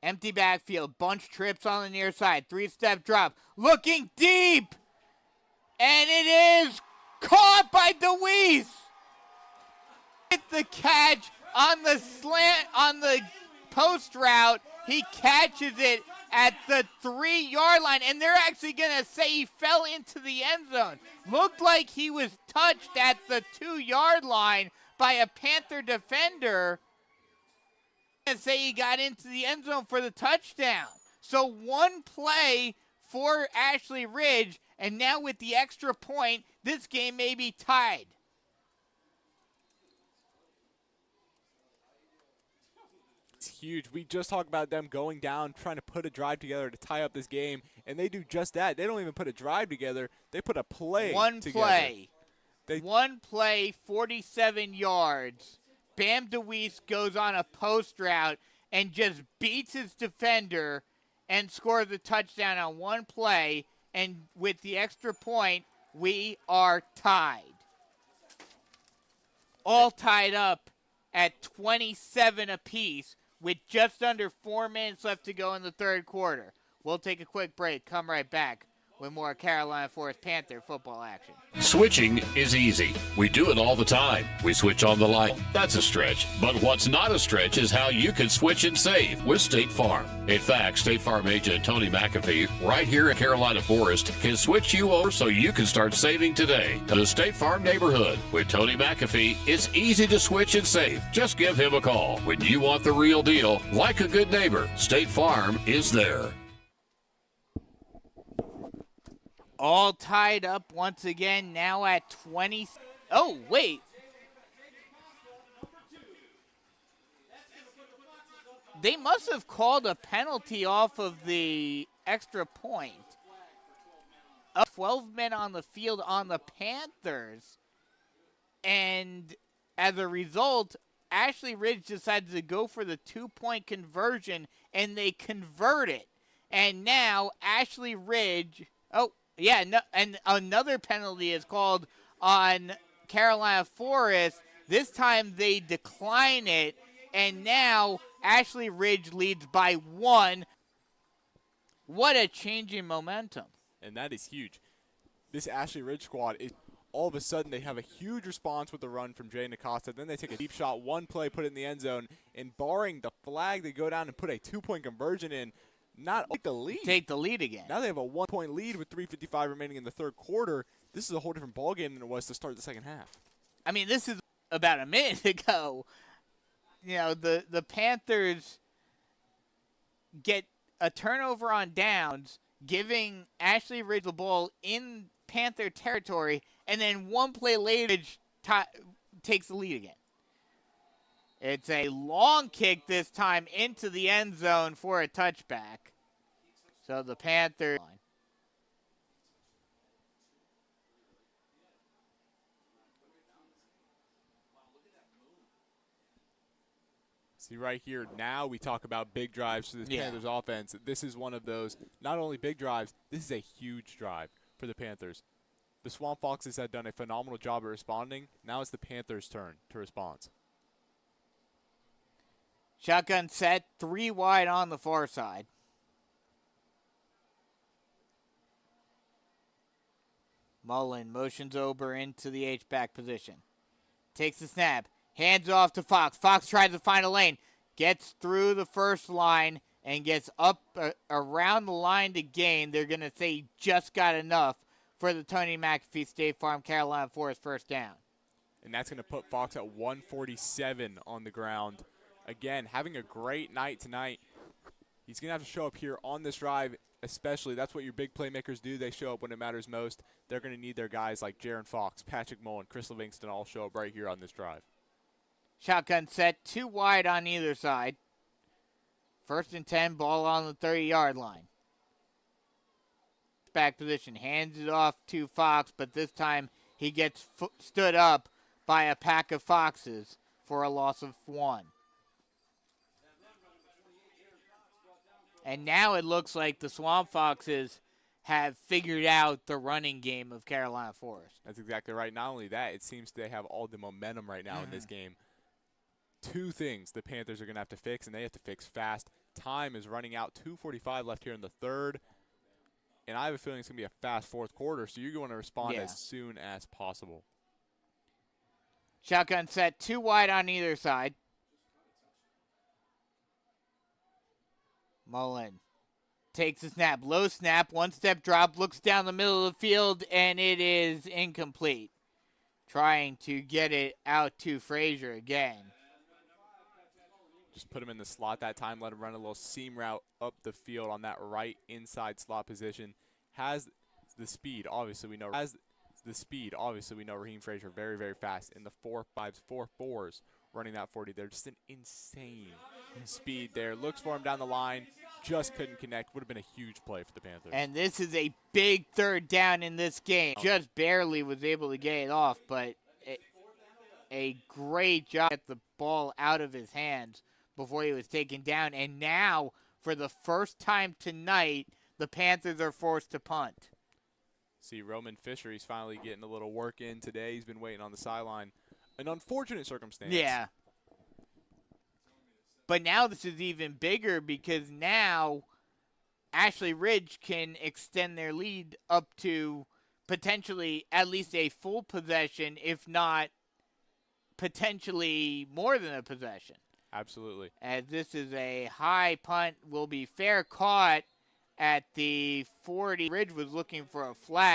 Empty backfield, bunch trips on the near side, 3-step drop, looking deep, and it is caught by DeWeese. Hit the catch on the slant, on the post route. He catches it at the 3-yard line, and they're actually going to say he fell into the end zone. Looked like he was touched at the 2-yard line by a Panther defender. And say he got into the end zone for the touchdown. So 1 play for Ashley Ridge, and now with the extra point, this game may be tied. It's huge. We just talked about them going down, trying to put a drive together to tie up this game, and they do just that. They don't even put a drive together. They put a play together. One play, 47 yards. Bam DeWeese goes on a post route and just beats his defender and scores a touchdown on one play. And with the extra point, we are tied. All tied up at 27 apiece with just under 4 minutes left to go in the third quarter. We'll take a quick break. Come right back with more Carolina Forest Panther football action. Switching is easy. We do it all the time. We switch on the light. That's a stretch. But what's not a stretch is how you can switch and save with State Farm. In fact, State Farm agent Tony McAfee, right here at Carolina Forest, can switch you over so you can start saving today. To the State Farm neighborhood with Tony McAfee, it's easy to switch and save. Just give him a call. When you want the real deal, like a good neighbor, State Farm is there. All tied up once again, now at 20. Oh, wait. They must have called a penalty off of the extra point. 12 men on the field on the Panthers. And as a result, Ashley Ridge decided to go for the 2-point conversion, and they convert it. And now Ashley Ridge... Yeah, no, and another penalty is called on Carolina Forest. This time they decline it, and now Ashley Ridge leads by 1. What a change in momentum. And that is huge. This Ashley Ridge squad, all of a sudden they have a huge response with the run from Jay Acosta. Then they take a deep shot, one play, put it in the end zone, and barring the flag, they go down and put a 2-point conversion in. Not take the lead. Take the lead again. Now they have a 1-point lead with 3:55 remaining in the third quarter. This is a whole different ballgame than it was to start the second half. I mean, this is about a minute ago. You know, the Panthers get a turnover on downs, giving Ashley Ridge the ball in Panther territory, and then one play later, takes the lead again. It's a long kick this time into the end zone for a touchback. So the Panthers. See right here, now we talk about big drives for this Panthers offense. This is one of those, not only big drives, this is a huge drive for the Panthers. The Swamp Foxes have done a phenomenal job of responding. Now it's the Panthers' turn to respond. Shotgun set, 3 wide on the far side. Mullen motions over into the H-back position. Takes the snap, hands off to Fox. Fox tries to find a lane, gets through the first line, and gets up around the line to gain. They're going to say he just got enough for the Tony McAfee State Farm Carolina Forest first down. And that's going to put Fox at 147 on the ground. Again, having a great night tonight. He's going to have to show up here on this drive, especially. That's what your big playmakers do. They show up when it matters most. They're going to need their guys like Jaron Fox, Patrick Mullen, Chris Livingston all show up right here on this drive. Shotgun set, 2 wide on either side. 1st and 10, ball on the 30-yard line. Back position, hands it off to Fox, but this time he gets stood up by a pack of Foxes for a loss of 1. And now it looks like the Swamp Foxes have figured out the running game of Carolina Forest. That's exactly right. Not only that, it seems they have all the momentum right now in this game. 2 things the Panthers are going to have to fix, and they have to fix fast. Time is running out. 2:45 left here in the third. And I have a feeling it's going to be a fast fourth quarter, so you're going to respond as soon as possible. Shotgun set, 2 wide on either side. Mullen takes the snap, low snap, 1-step drop, looks down the middle of the field, and it is incomplete. Trying to get it out to Frazier again. Just put him in the slot that time, let him run a little seam route up the field on that right inside slot position. Has the speed, obviously we know. Raheem Frazier very, very fast in the 4.5s, 4.4s running that 40. They're just an insane speed there. Looks for him down the line. Just couldn't connect. Would have been a huge play for the Panthers. And this is a big third down in this game. Just barely was able to get it off, but a great job to get the ball out of his hands before he was taken down. And now, for the first time tonight, the Panthers are forced to punt. See, Roman Fisher, he's finally getting a little work in today. He's been waiting on the sideline. An unfortunate circumstance. Yeah. But now this is even bigger because now Ashley Ridge can extend their lead up to potentially at least a full possession, if not potentially more than a possession. Absolutely. As this is a high punt, will be fair caught at the 40. Ridge was looking for a flag.